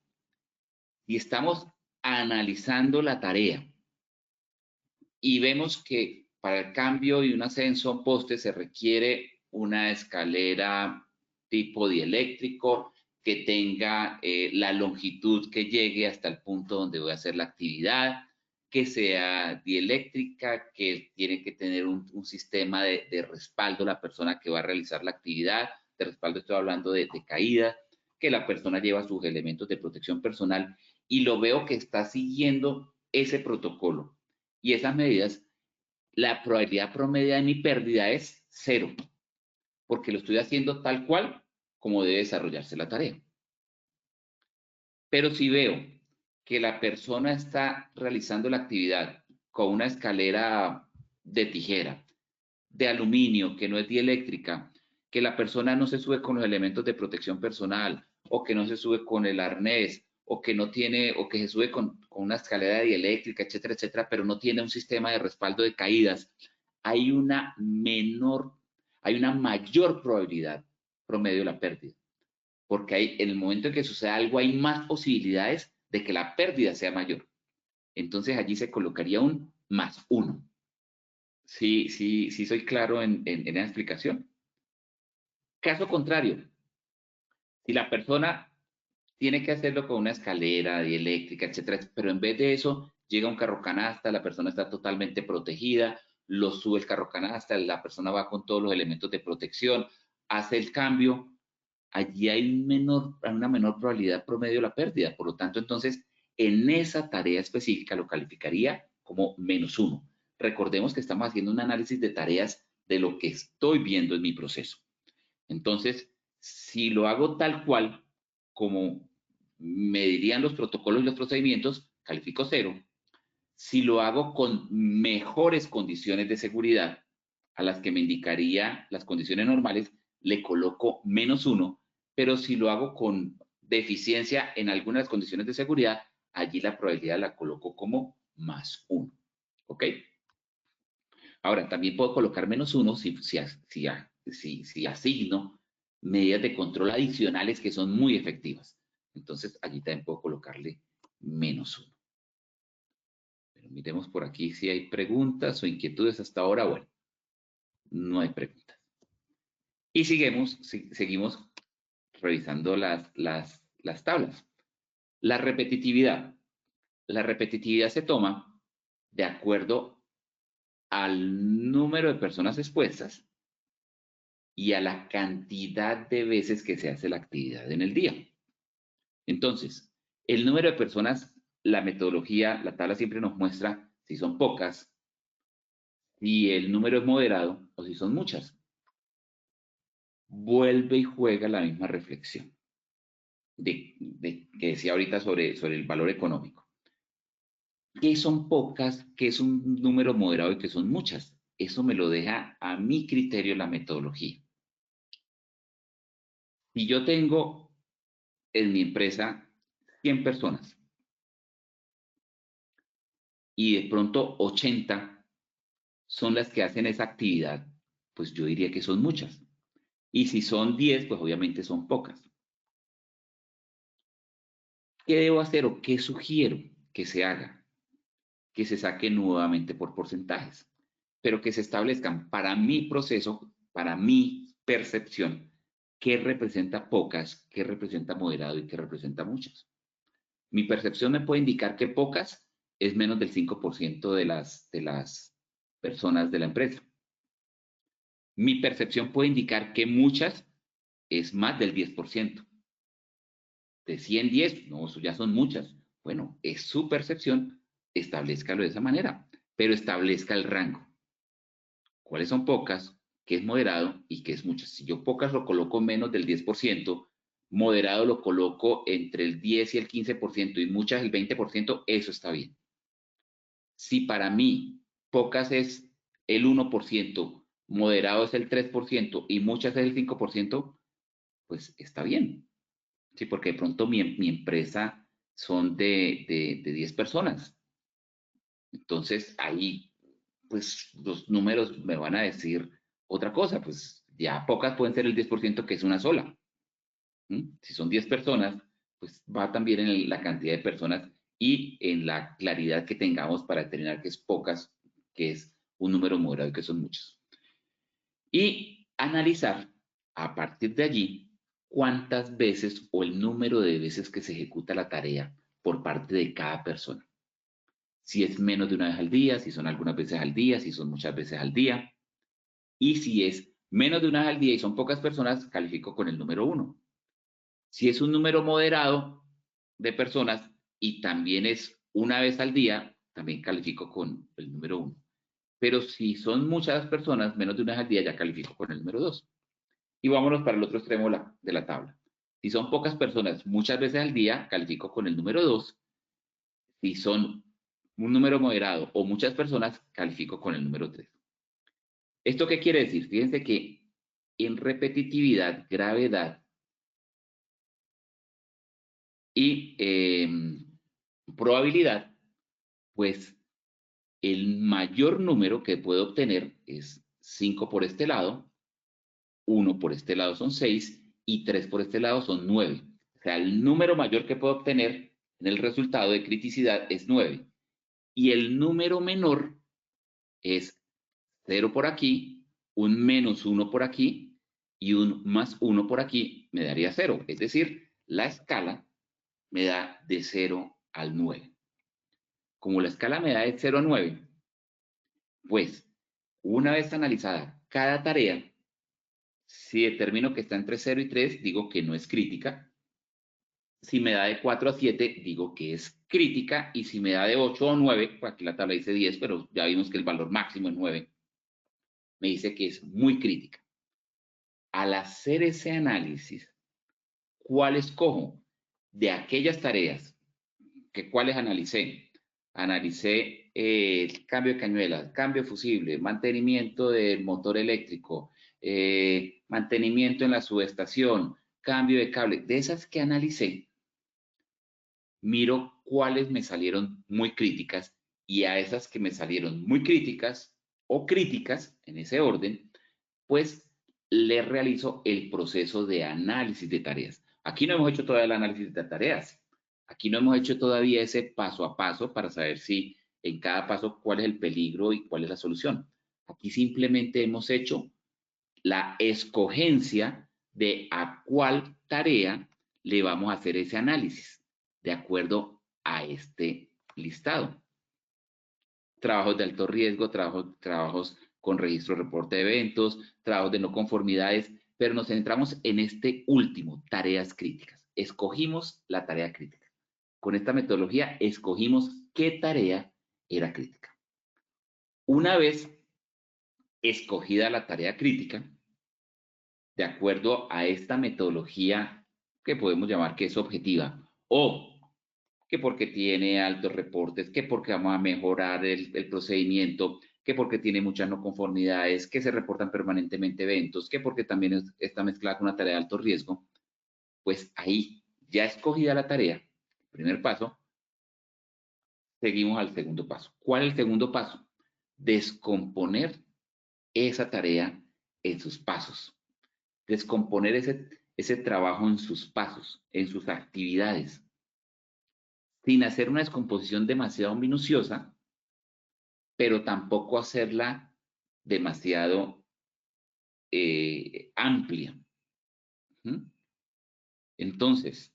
Y estamos analizando la tarea y vemos que para el cambio y un ascenso a un poste se requiere una escalera tipo dieléctrico que tenga la longitud que llegue hasta el punto donde voy a hacer la actividad, que sea dieléctrica, que tiene que tener un sistema de respaldo la persona que va a realizar la actividad. De respaldo estoy hablando de caída, que la persona lleva sus elementos de protección personal y lo veo que está siguiendo ese protocolo y esas medidas. La probabilidad promedio de mi pérdida es 0, porque lo estoy haciendo tal cual como debe desarrollarse la tarea. Pero si veo que la persona está realizando la actividad con una escalera de tijera, de aluminio, que no es dieléctrica, que la persona no se sube con los elementos de protección personal, o que no se sube con el arnés, o que no tiene, o que se sube con una escalera dieléctrica, etcétera, etcétera, pero no tiene un sistema de respaldo de caídas, hay una mayor probabilidad promedio de la pérdida. Porque en el momento en que sucede algo hay más posibilidades de que la pérdida sea mayor. Entonces allí se colocaría un +1. Sí, soy claro en la explicación. Caso contrario, si la persona tiene que hacerlo con una escalera dieléctrica, etcétera, pero en vez de eso llega un carro canasta, la persona está totalmente protegida, lo sube el carro canasta, la persona va con todos los elementos de protección, hace el cambio, allí hay una menor probabilidad promedio de la pérdida. Por lo tanto, entonces, en esa tarea específica lo calificaría como -1. Recordemos que estamos haciendo un análisis de tareas de lo que estoy viendo en mi proceso. Entonces, si lo hago tal cual como me dirían los protocolos y los procedimientos, califico 0. Si lo hago con mejores condiciones de seguridad a las que me indicaría las condiciones normales, le coloco -1, pero si lo hago con deficiencia en algunas condiciones de seguridad, allí la probabilidad la coloco como +1. ¿Ok? Ahora, también puedo colocar -1 si asigno medidas de control adicionales que son muy efectivas. Entonces, allí también puedo colocarle -1. Pero miremos por aquí si hay preguntas o inquietudes hasta ahora. Bueno, no hay preguntas. Y seguimos revisando las tablas. La repetitividad. La repetitividad se toma de acuerdo al número de personas expuestas y a la cantidad de veces que se hace la actividad en el día. Entonces, el número de personas, la metodología, la tabla siempre nos muestra si son pocas, si el número es moderado o si son muchas. Vuelve y juega la misma reflexión que decía ahorita sobre el valor económico. ¿Qué son pocas? ¿Qué es un número moderado y qué son muchas? Eso me lo deja a mi criterio la metodología. Si yo tengo en mi empresa 100 personas y de pronto 80 son las que hacen esa actividad pues yo diría que son muchas. Y si son 10, pues obviamente son pocas. ¿Qué debo hacer o qué sugiero que se haga? Que se saque nuevamente por porcentajes, pero que se establezcan para mi proceso, para mi percepción, qué representa pocas, qué representa moderado y qué representa muchas. Mi percepción me puede indicar que pocas es menos del 5% de las personas de la empresa. Mi percepción puede indicar que muchas es más del 10%. De 100, 10, no, eso ya son muchas. Bueno, es su percepción, establezcalo de esa manera, pero establezca el rango. ¿Cuáles son pocas? ¿Qué es moderado? ¿Y qué es muchas? Si yo pocas lo coloco menos del 10%, moderado lo coloco entre el 10 y el 15% y muchas el 20%, eso está bien. Si para mí pocas es el 1%, moderado es el 3% y muchas es el 5%, pues está bien. Sí, porque de pronto mi empresa son de 10 personas. Entonces ahí, pues los números me van a decir otra cosa, pues ya pocas pueden ser el 10% que es una sola. Si son 10 personas, pues va también en la cantidad de personas y en la claridad que tengamos para determinar que es pocas, que es un número moderado y que son muchos. Y analizar a partir de allí cuántas veces o el número de veces que se ejecuta la tarea por parte de cada persona. Si es menos de una vez al día, si son algunas veces al día, si son muchas veces al día. Y si es menos de una vez al día y son pocas personas, califico con el número 1. Si es un número moderado de personas y también es una vez al día, también califico con el número 1. Pero si son muchas personas, menos de una vez al día, ya califico con el número 2. Y vámonos para el otro extremo de la tabla. Si son pocas personas, muchas veces al día, califico con el número 2. Si son un número moderado o muchas personas, califico con el número 3. ¿Esto qué quiere decir? Fíjense que en repetitividad, gravedad y probabilidad, pues el mayor número que puedo obtener es 5 por este lado, 1 por este lado son 6 y 3 por este lado son 9. O sea, el número mayor que puedo obtener en el resultado de criticidad es 9. Y el número menor es 0 por aquí, un menos 1 por aquí y un más 1 por aquí me daría 0. Es decir, la escala me da de 0 al 9. Como la escala me da de 0 a 9, pues una vez analizada cada tarea, si determino que está entre 0 y 3, digo que no es crítica. Si me da de 4 a 7, digo que es crítica. Y si me da de 8 a 9, pues aquí la tabla dice 10, pero ya vimos que el valor máximo es 9, me dice que es muy crítica. Al hacer ese análisis, ¿cuál escojo? De aquellas tareas, ¿cuáles analicé? Analicé el cambio de cañuelas, cambio de fusible, mantenimiento del motor eléctrico, mantenimiento en la subestación, cambio de cable. De esas que analicé, miro cuáles me salieron muy críticas y a esas que me salieron muy críticas o críticas, en ese orden, pues le realizo el proceso de análisis de tareas. Aquí no hemos hecho todavía el análisis de tareas. Aquí no hemos hecho todavía ese paso a paso para saber si en cada paso cuál es el peligro y cuál es la solución. Aquí simplemente hemos hecho la escogencia de a cuál tarea le vamos a hacer ese análisis de acuerdo a este listado. Trabajos de alto riesgo, trabajos con registro reporte de eventos, trabajos de no conformidades, pero nos centramos en este último, tareas críticas. Escogimos la tarea crítica. Con esta metodología escogimos qué tarea era crítica. Una vez escogida la tarea crítica, de acuerdo a esta metodología que podemos llamar que es objetiva, o que porque tiene altos reportes, que porque vamos a mejorar el procedimiento, que porque tiene muchas no conformidades, que se reportan permanentemente eventos, que porque también está mezclada con una tarea de alto riesgo, pues ahí ya escogida la tarea, primer paso, seguimos al segundo paso. ¿Cuál es el segundo paso? Descomponer esa tarea en sus pasos. Descomponer ese trabajo en sus pasos, en sus actividades, sin hacer una descomposición demasiado minuciosa, pero tampoco hacerla demasiado amplia. Entonces,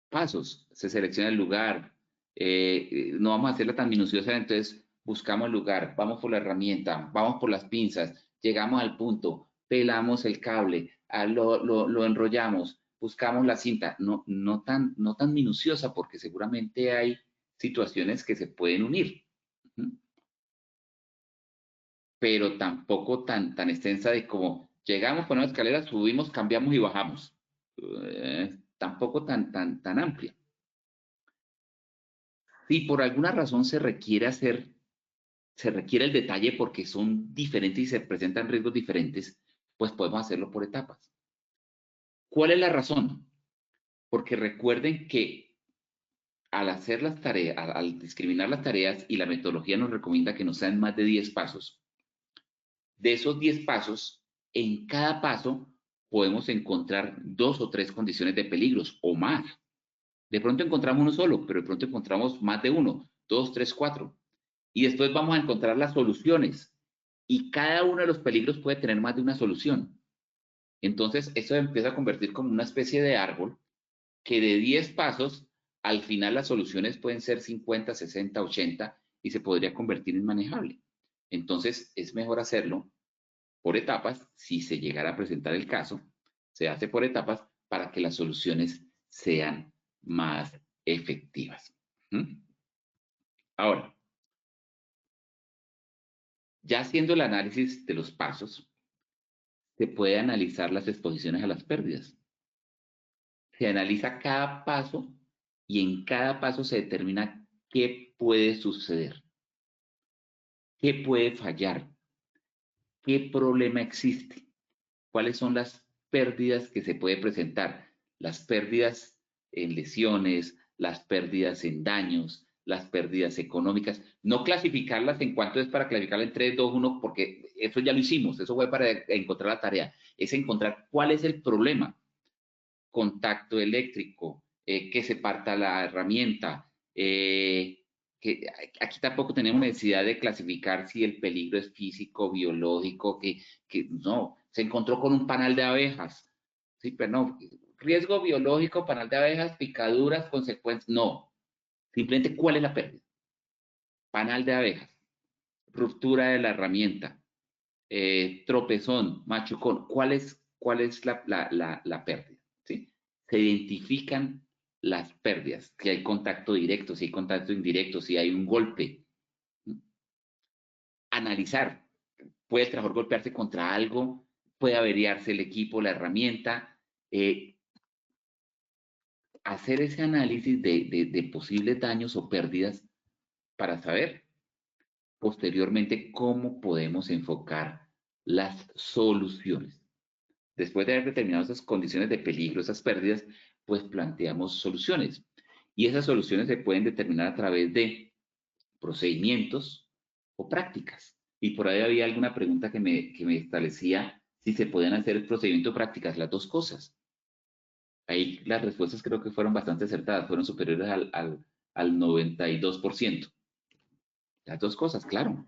pasos, se selecciona el lugar, no vamos a hacerla tan minuciosa, entonces buscamos el lugar, vamos por la herramienta, vamos por las pinzas, llegamos al punto, pelamos el cable, lo enrollamos, buscamos la cinta, no tan minuciosa, porque seguramente hay situaciones que se pueden unir, pero tampoco tan extensa de como llegamos, ponemos escaleras, subimos, cambiamos y bajamos. Tampoco tan amplia. Si por alguna razón se requiere el detalle porque son diferentes y se presentan riesgos diferentes, pues podemos hacerlo por etapas. ¿Cuál es la razón? Porque recuerden que al hacer las tareas, al discriminar las tareas, y la metodología nos recomienda que no sean más de 10 pasos, de esos 10 pasos, en cada paso podemos encontrar 2 o 3 condiciones de peligros o más. De pronto encontramos uno solo, pero de pronto encontramos más de 1, 2, 3, 4. Y después vamos a encontrar las soluciones. Y cada uno de los peligros puede tener más de una solución. Entonces, esto empieza a convertir como una especie de árbol que de 10 pasos, al final las soluciones pueden ser 50, 60, 80 y se podría convertir en manejable. Entonces, es mejor hacerlo por etapas. Si se llegara a presentar el caso, se hace por etapas para que las soluciones sean más efectivas. Ahora, ya haciendo el análisis de los pasos, se puede analizar las exposiciones a las pérdidas. Se analiza cada paso y en cada paso se determina qué puede suceder, qué puede fallar, qué problema existe, cuáles son las pérdidas que se puede presentar, las pérdidas en lesiones, las pérdidas en daños, las pérdidas económicas, no clasificarlas en cuanto es para clasificarla en 3, 2, 1, porque eso ya lo hicimos, eso fue para encontrar la tarea, es encontrar cuál es el problema. Contacto eléctrico, que se parta la herramienta, que aquí tampoco tenemos necesidad de clasificar si el peligro es físico, biológico, que no, se encontró con un panal de abejas, sí, pero no, riesgo biológico, panal de abejas, picaduras, consecuencias, no, simplemente cuál es la pérdida. Panal de abejas, ruptura de la herramienta, tropezón, machucón, ¿cuál es la pérdida? ¿Sí? Se identifican las pérdidas, si hay contacto directo, si hay contacto indirecto, si hay un golpe. Analizar, puede el trabajador golpearse contra algo, puede averiarse el equipo, la herramienta, hacer ese análisis de posibles daños o pérdidas para saber posteriormente cómo podemos enfocar las soluciones. Después de haber determinado esas condiciones de peligro, esas pérdidas, pues planteamos soluciones. Y esas soluciones se pueden determinar a través de procedimientos o prácticas. Y por ahí había alguna pregunta que me establecía si se pueden hacer procedimientos o prácticas, las dos cosas. Ahí las respuestas creo que fueron bastante acertadas, fueron superiores al 92%. Las dos cosas, claro.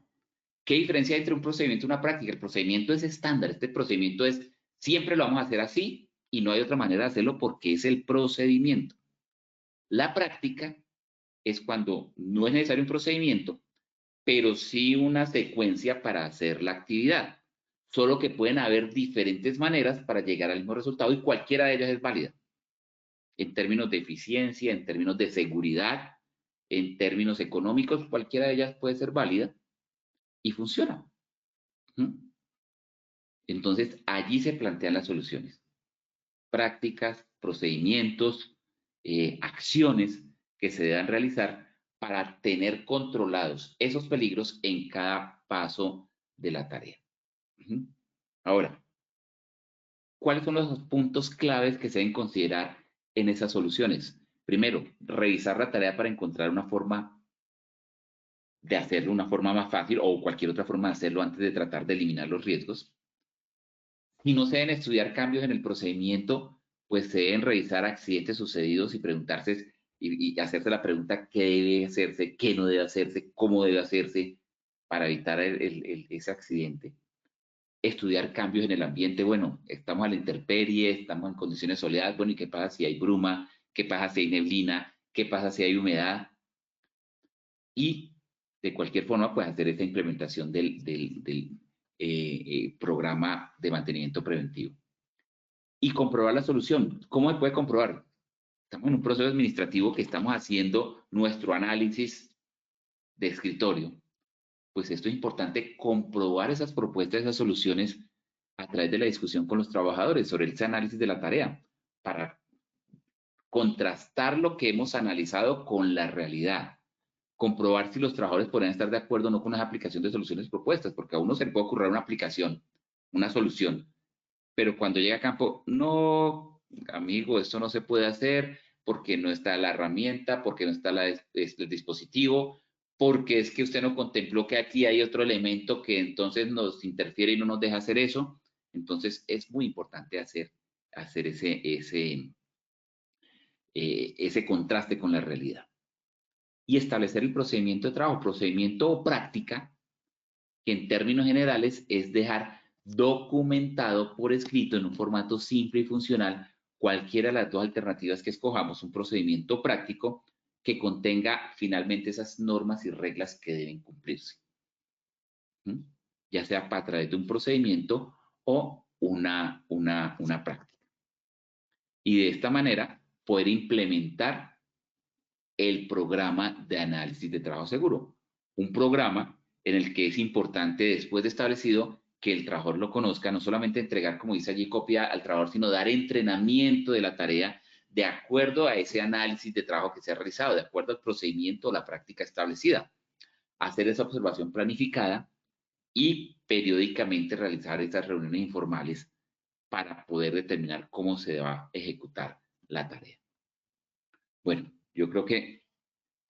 ¿Qué diferencia hay entre un procedimiento y una práctica? El procedimiento es estándar, este procedimiento es, siempre lo vamos a hacer así y no hay otra manera de hacerlo porque es el procedimiento. La práctica es cuando no es necesario un procedimiento, pero sí una secuencia para hacer la actividad. Solo que pueden haber diferentes maneras para llegar al mismo resultado y cualquiera de ellas es válida. En términos de eficiencia, en términos de seguridad, en términos económicos, cualquiera de ellas puede ser válida y funciona. Entonces, allí se plantean las soluciones. Prácticas, procedimientos, acciones que se deban realizar para tener controlados esos peligros en cada paso de la tarea. Ahora, ¿cuáles son los puntos claves que se deben considerar en esas soluciones? Primero, revisar la tarea para encontrar una forma de hacerlo de una forma más fácil o cualquier otra forma de hacerlo antes de tratar de eliminar los riesgos. Si no se deben estudiar cambios en el procedimiento, pues se deben revisar accidentes sucedidos y preguntarse y hacerse la pregunta qué debe hacerse, qué no debe hacerse, cómo debe hacerse para evitar ese accidente. Estudiar cambios en el ambiente, bueno, estamos a la intemperie, estamos en condiciones soleadas, bueno, ¿y qué pasa si hay bruma? ¿Qué pasa si hay neblina? ¿Qué pasa si hay humedad? Y de cualquier forma, pues hacer esta implementación del programa de mantenimiento preventivo. Y comprobar la solución. ¿Cómo se puede comprobar? Estamos en un proceso administrativo que estamos haciendo nuestro análisis de escritorio. Pues esto es importante, comprobar esas propuestas, esas soluciones a través de la discusión con los trabajadores sobre ese análisis de la tarea, para contrastar lo que hemos analizado con la realidad, comprobar si los trabajadores podrían estar de acuerdo o no con una aplicación de soluciones propuestas, porque a uno se le puede ocurrir una aplicación, una solución, pero cuando llega a campo, no, amigo, esto no se puede hacer porque no está la herramienta, porque no está el dispositivo, porque es que usted no contempló que aquí hay otro elemento que entonces nos interfiere y no nos deja hacer eso. Entonces es muy importante hacer ese contraste con la realidad. Y establecer el procedimiento de trabajo, procedimiento o práctica, que en términos generales es dejar documentado por escrito en un formato simple y funcional cualquiera de las dos alternativas que escojamos, un procedimiento práctico que contenga finalmente esas normas y reglas que deben cumplirse. Ya sea a través de un procedimiento o una práctica. Y de esta manera poder implementar el programa de análisis de trabajo seguro. Un programa en el que es importante, después de establecido, que el trabajador lo conozca, no solamente entregar, como dice allí, copia al trabajador, sino dar entrenamiento de la tarea de acuerdo a ese análisis de trabajo que se ha realizado, de acuerdo al procedimiento o la práctica establecida. Hacer esa observación planificada y periódicamente realizar estas reuniones informales para poder determinar cómo se va a ejecutar la tarea. Bueno, yo creo que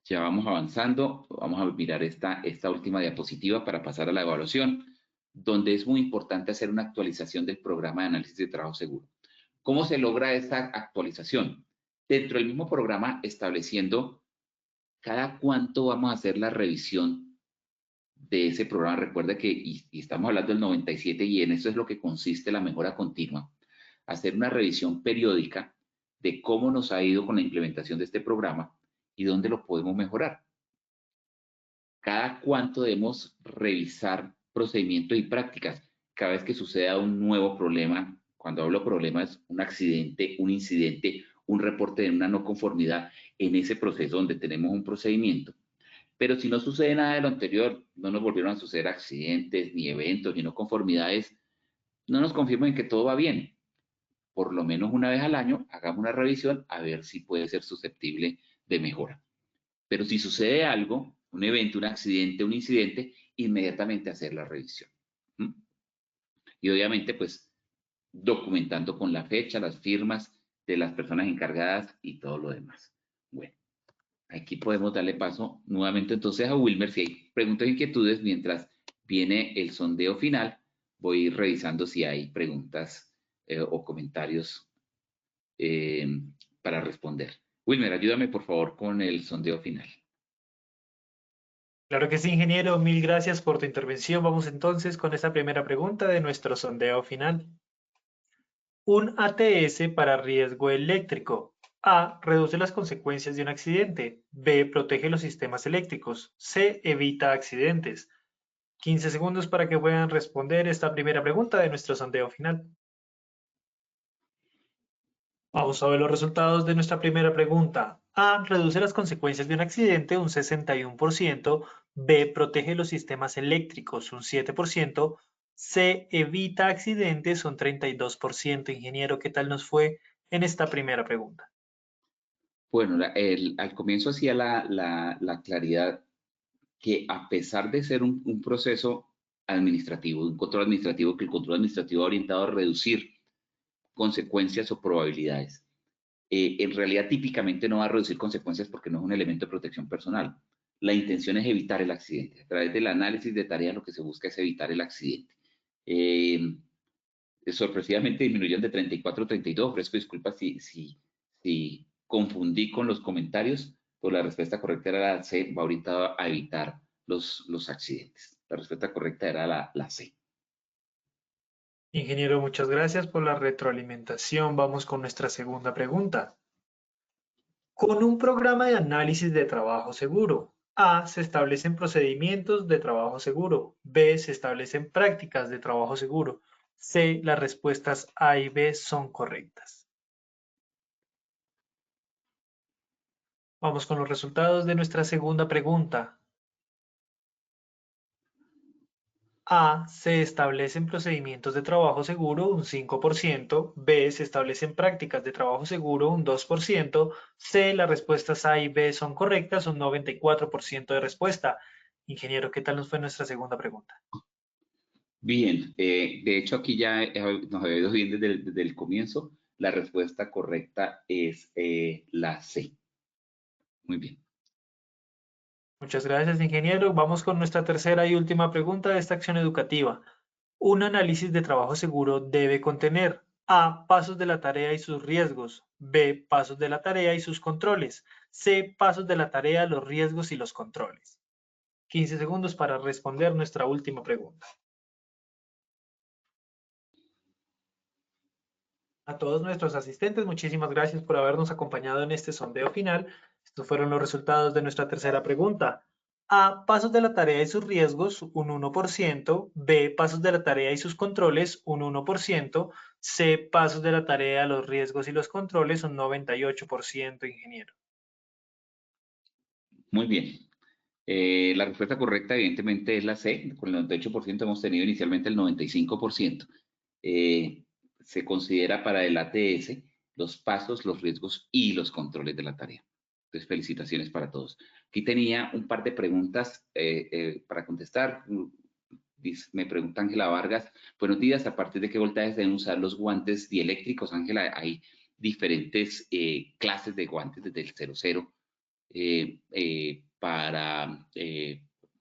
ya vamos avanzando. Vamos a mirar esta última diapositiva para pasar a la evaluación, donde es muy importante hacer una actualización del programa de análisis de trabajo seguro. ¿Cómo se logra esta actualización? Dentro del mismo programa, estableciendo cada cuánto vamos a hacer la revisión de ese programa. Recuerda que, y estamos hablando del 97, y en eso es lo que consiste la mejora continua. Hacer una revisión periódica de cómo nos ha ido con la implementación de este programa y dónde lo podemos mejorar. Cada cuánto debemos revisar procedimientos y prácticas. Cada vez que suceda un nuevo problema, cuando hablo de problemas, un accidente, un incidente, un reporte de una no conformidad en ese proceso donde tenemos un procedimiento. Pero si no sucede nada de lo anterior, no nos volvieron a suceder accidentes, ni eventos, ni no conformidades, no nos confirmen que todo va bien. Por lo menos una vez al año, hagamos una revisión a ver si puede ser susceptible de mejora. Pero si sucede algo, un evento, un accidente, un incidente, inmediatamente hacer la revisión. Y obviamente, pues, documentando con la fecha, las firmas de las personas encargadas y todo lo demás. Bueno, aquí podemos darle paso nuevamente entonces a Wilmer. Si hay preguntas o inquietudes mientras viene el sondeo final, voy a ir revisando si hay preguntas o comentarios para responder. Wilmer, ayúdame por favor con el sondeo final. Claro que sí, ingeniero. Mil gracias por tu intervención. Vamos entonces con esta primera pregunta de nuestro sondeo final. Un ATS para riesgo eléctrico. A. Reduce las consecuencias de un accidente. B. Protege los sistemas eléctricos. C. Evita accidentes. 15 segundos para que puedan responder esta primera pregunta de nuestro sondeo final. Vamos a ver los resultados de nuestra primera pregunta. A. Reduce las consecuencias de un accidente, un 61%. B. Protege los sistemas eléctricos, un 7%. C. Evita accidentes, un 32%. Ingeniero, ¿qué tal nos fue en esta primera pregunta? Bueno, al comienzo hacía la claridad que a pesar de ser un proceso administrativo, un control administrativo, que el control administrativo ha orientado a reducir consecuencias o probabilidades, en realidad típicamente no va a reducir consecuencias porque no es un elemento de protección personal. la intención es evitar el accidente. A través del análisis de tareas lo que se busca es evitar el accidente. Sorpresivamente disminuyeron de 34 a 32. Ofrezco disculpas si confundí con los comentarios, pues la respuesta correcta era la C. Va ahorita a evitar los accidentes. La respuesta correcta era la C. Ingeniero, muchas gracias por la retroalimentación. Vamos con nuestra segunda pregunta. Con un programa de análisis de trabajo seguro, A, se establecen procedimientos de trabajo seguro. B, se establecen prácticas de trabajo seguro. C, las respuestas A y B son correctas. Vamos con los resultados de nuestra segunda pregunta. A, se establecen procedimientos de trabajo seguro, un 5%. B, se establecen prácticas de trabajo seguro, un 2%. C, las respuestas A y B son correctas, un 94% de respuesta. Ingeniero, ¿qué tal nos fue nuestra segunda pregunta? Bien, de hecho aquí ya nos había ido bien desde el comienzo. La respuesta correcta es la C. Muy bien. Muchas gracias, ingeniero. Vamos con nuestra tercera y última pregunta de esta acción educativa. Un análisis de trabajo seguro debe contener A, pasos de la tarea y sus riesgos. B, pasos de la tarea y sus controles. C, pasos de la tarea, los riesgos y los controles. 15 segundos para responder nuestra última pregunta. A todos nuestros asistentes, muchísimas gracias por habernos acompañado en este sondeo final. Estos fueron los resultados de nuestra tercera pregunta. A, pasos de la tarea y sus riesgos, un 1%. B, pasos de la tarea y sus controles, un 1%. C, pasos de la tarea, los riesgos y los controles, un 98%, ingeniero. Muy bien. La respuesta correcta evidentemente es la C. Con el 98% hemos tenido inicialmente el 95%. Se considera para el ATS los pasos, los riesgos y los controles de la tarea. Entonces, felicitaciones para todos. Aquí tenía un par de preguntas para contestar. Me pregunta Ángela Vargas, buenos días, ¿a partir de qué voltajes deben usar los guantes dieléctricos? Ángela, hay diferentes clases de guantes, desde el 00 para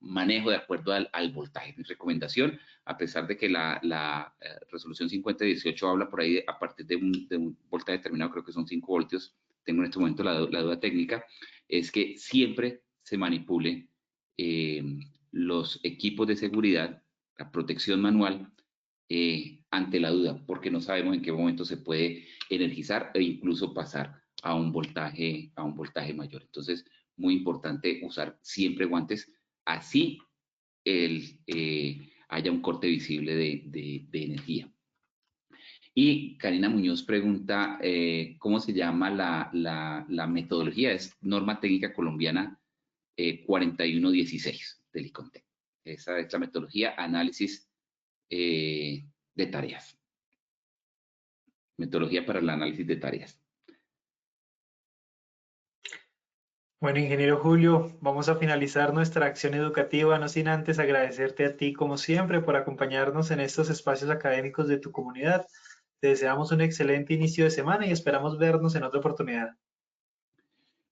manejo de acuerdo al voltaje. Mi recomendación, a pesar de que la resolución 5018 habla por ahí a partir de un voltaje determinado, creo que son 5 voltios, tengo en este momento la duda técnica, es que siempre se manipule los equipos de seguridad, la protección manual, ante la duda, porque no sabemos en qué momento se puede energizar e incluso pasar a un voltaje mayor. Entonces, muy importante usar siempre guantes, así haya un corte visible de energía. Y Karina Muñoz pregunta, ¿cómo se llama la metodología? Es norma técnica colombiana 4116 del ICONTEC. Esa es la metodología análisis de tareas. Metodología para el análisis de tareas. Bueno, ingeniero Julio, vamos a finalizar nuestra acción educativa, no sin antes agradecerte a ti, como siempre, por acompañarnos en estos espacios académicos de tu comunidad. Te deseamos un excelente inicio de semana y esperamos vernos en otra oportunidad.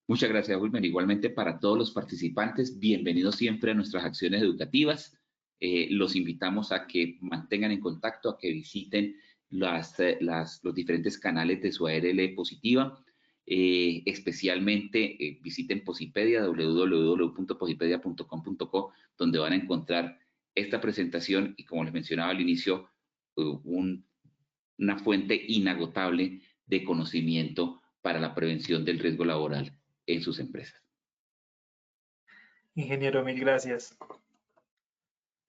Muchas gracias, Wilmer. Igualmente para todos los participantes, bienvenidos siempre a nuestras acciones educativas. Los invitamos a que mantengan en contacto, a que visiten los diferentes canales de su ARL Positiva. Especialmente visiten Posipedia, www.posipedia.com.co, donde van a encontrar esta presentación y, como les mencionaba al inicio, una fuente inagotable de conocimiento para la prevención del riesgo laboral en sus empresas. Ingeniero, mil gracias.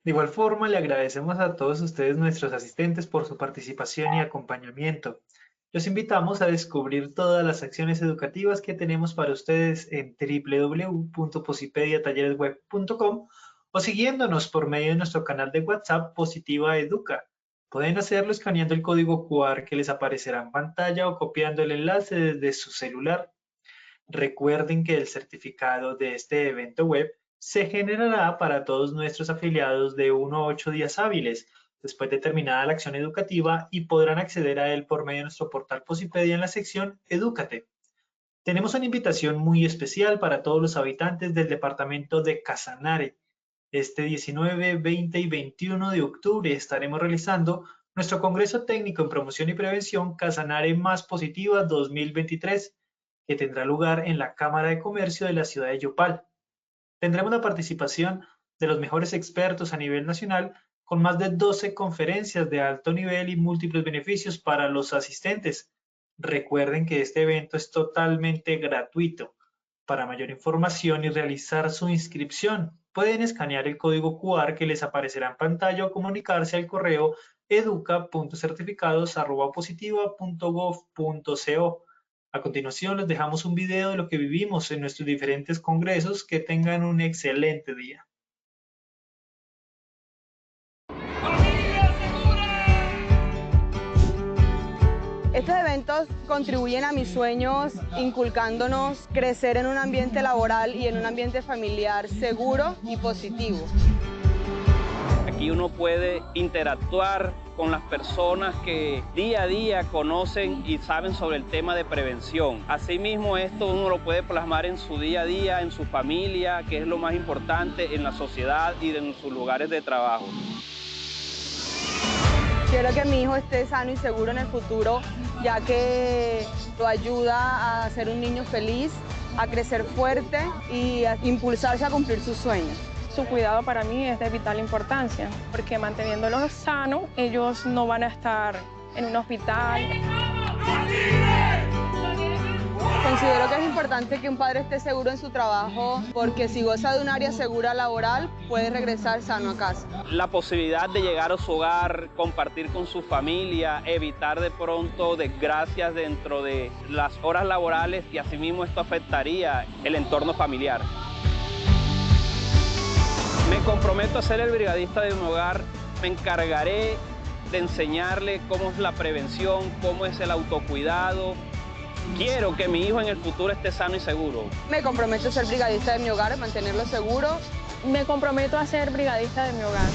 De igual forma, le agradecemos a todos ustedes, nuestros asistentes, por su participación y acompañamiento. Los invitamos a descubrir todas las acciones educativas que tenemos para ustedes en www.posipediatalleresweb.com o siguiéndonos por medio de nuestro canal de WhatsApp Positiva Educa. Pueden hacerlo escaneando el código QR que les aparecerá en pantalla o copiando el enlace desde su celular. Recuerden que el certificado de este evento web se generará para todos nuestros afiliados de 1 a 8 días hábiles después de terminada la acción educativa y podrán acceder a él por medio de nuestro portal Posipedia en la sección Edúcate. Tenemos una invitación muy especial para todos los habitantes del departamento de Casanare. Este 19, 20 y 21 de octubre estaremos realizando nuestro Congreso Técnico en Promoción y Prevención Casanare Más Positiva 2023, que tendrá lugar en la Cámara de Comercio de la ciudad de Yopal. Tendremos la participación de los mejores expertos a nivel nacional, con más de 12 conferencias de alto nivel y múltiples beneficios para los asistentes. Recuerden que este evento es totalmente gratuito. Para mayor información y realizar su inscripción, pueden escanear el código QR que les aparecerá en pantalla o comunicarse al correo educa.certificados@positiva.gov.co. A continuación les dejamos un video de lo que vivimos en nuestros diferentes congresos. Que tengan un excelente día. Estos eventos contribuyen a mis sueños, inculcándonos crecer en un ambiente laboral y en un ambiente familiar seguro y positivo. Aquí uno puede interactuar con las personas que día a día conocen y saben sobre el tema de prevención. Asimismo, esto uno lo puede plasmar en su día a día, en su familia, que es lo más importante, en la sociedad y en sus lugares de trabajo. Quiero que mi hijo esté sano y seguro en el futuro, ya que lo ayuda a ser un niño feliz, a crecer fuerte y a impulsarse a cumplir sus sueños. Su cuidado para mí es de vital importancia, porque manteniéndolos sanos, ellos no van a estar en un hospital. Considero que es importante que un padre esté seguro en su trabajo, porque si goza de un área segura laboral, puede regresar sano a casa. La posibilidad de llegar a su hogar, compartir con su familia, evitar de pronto desgracias dentro de las horas laborales, y asimismo esto afectaría el entorno familiar. Me comprometo a ser el brigadista de mi hogar. Me encargaré de enseñarle cómo es la prevención, cómo es el autocuidado. Quiero que mi hijo en el futuro esté sano y seguro. Me comprometo a ser brigadista de mi hogar, mantenerlo seguro. Me comprometo a ser brigadista de mi hogar.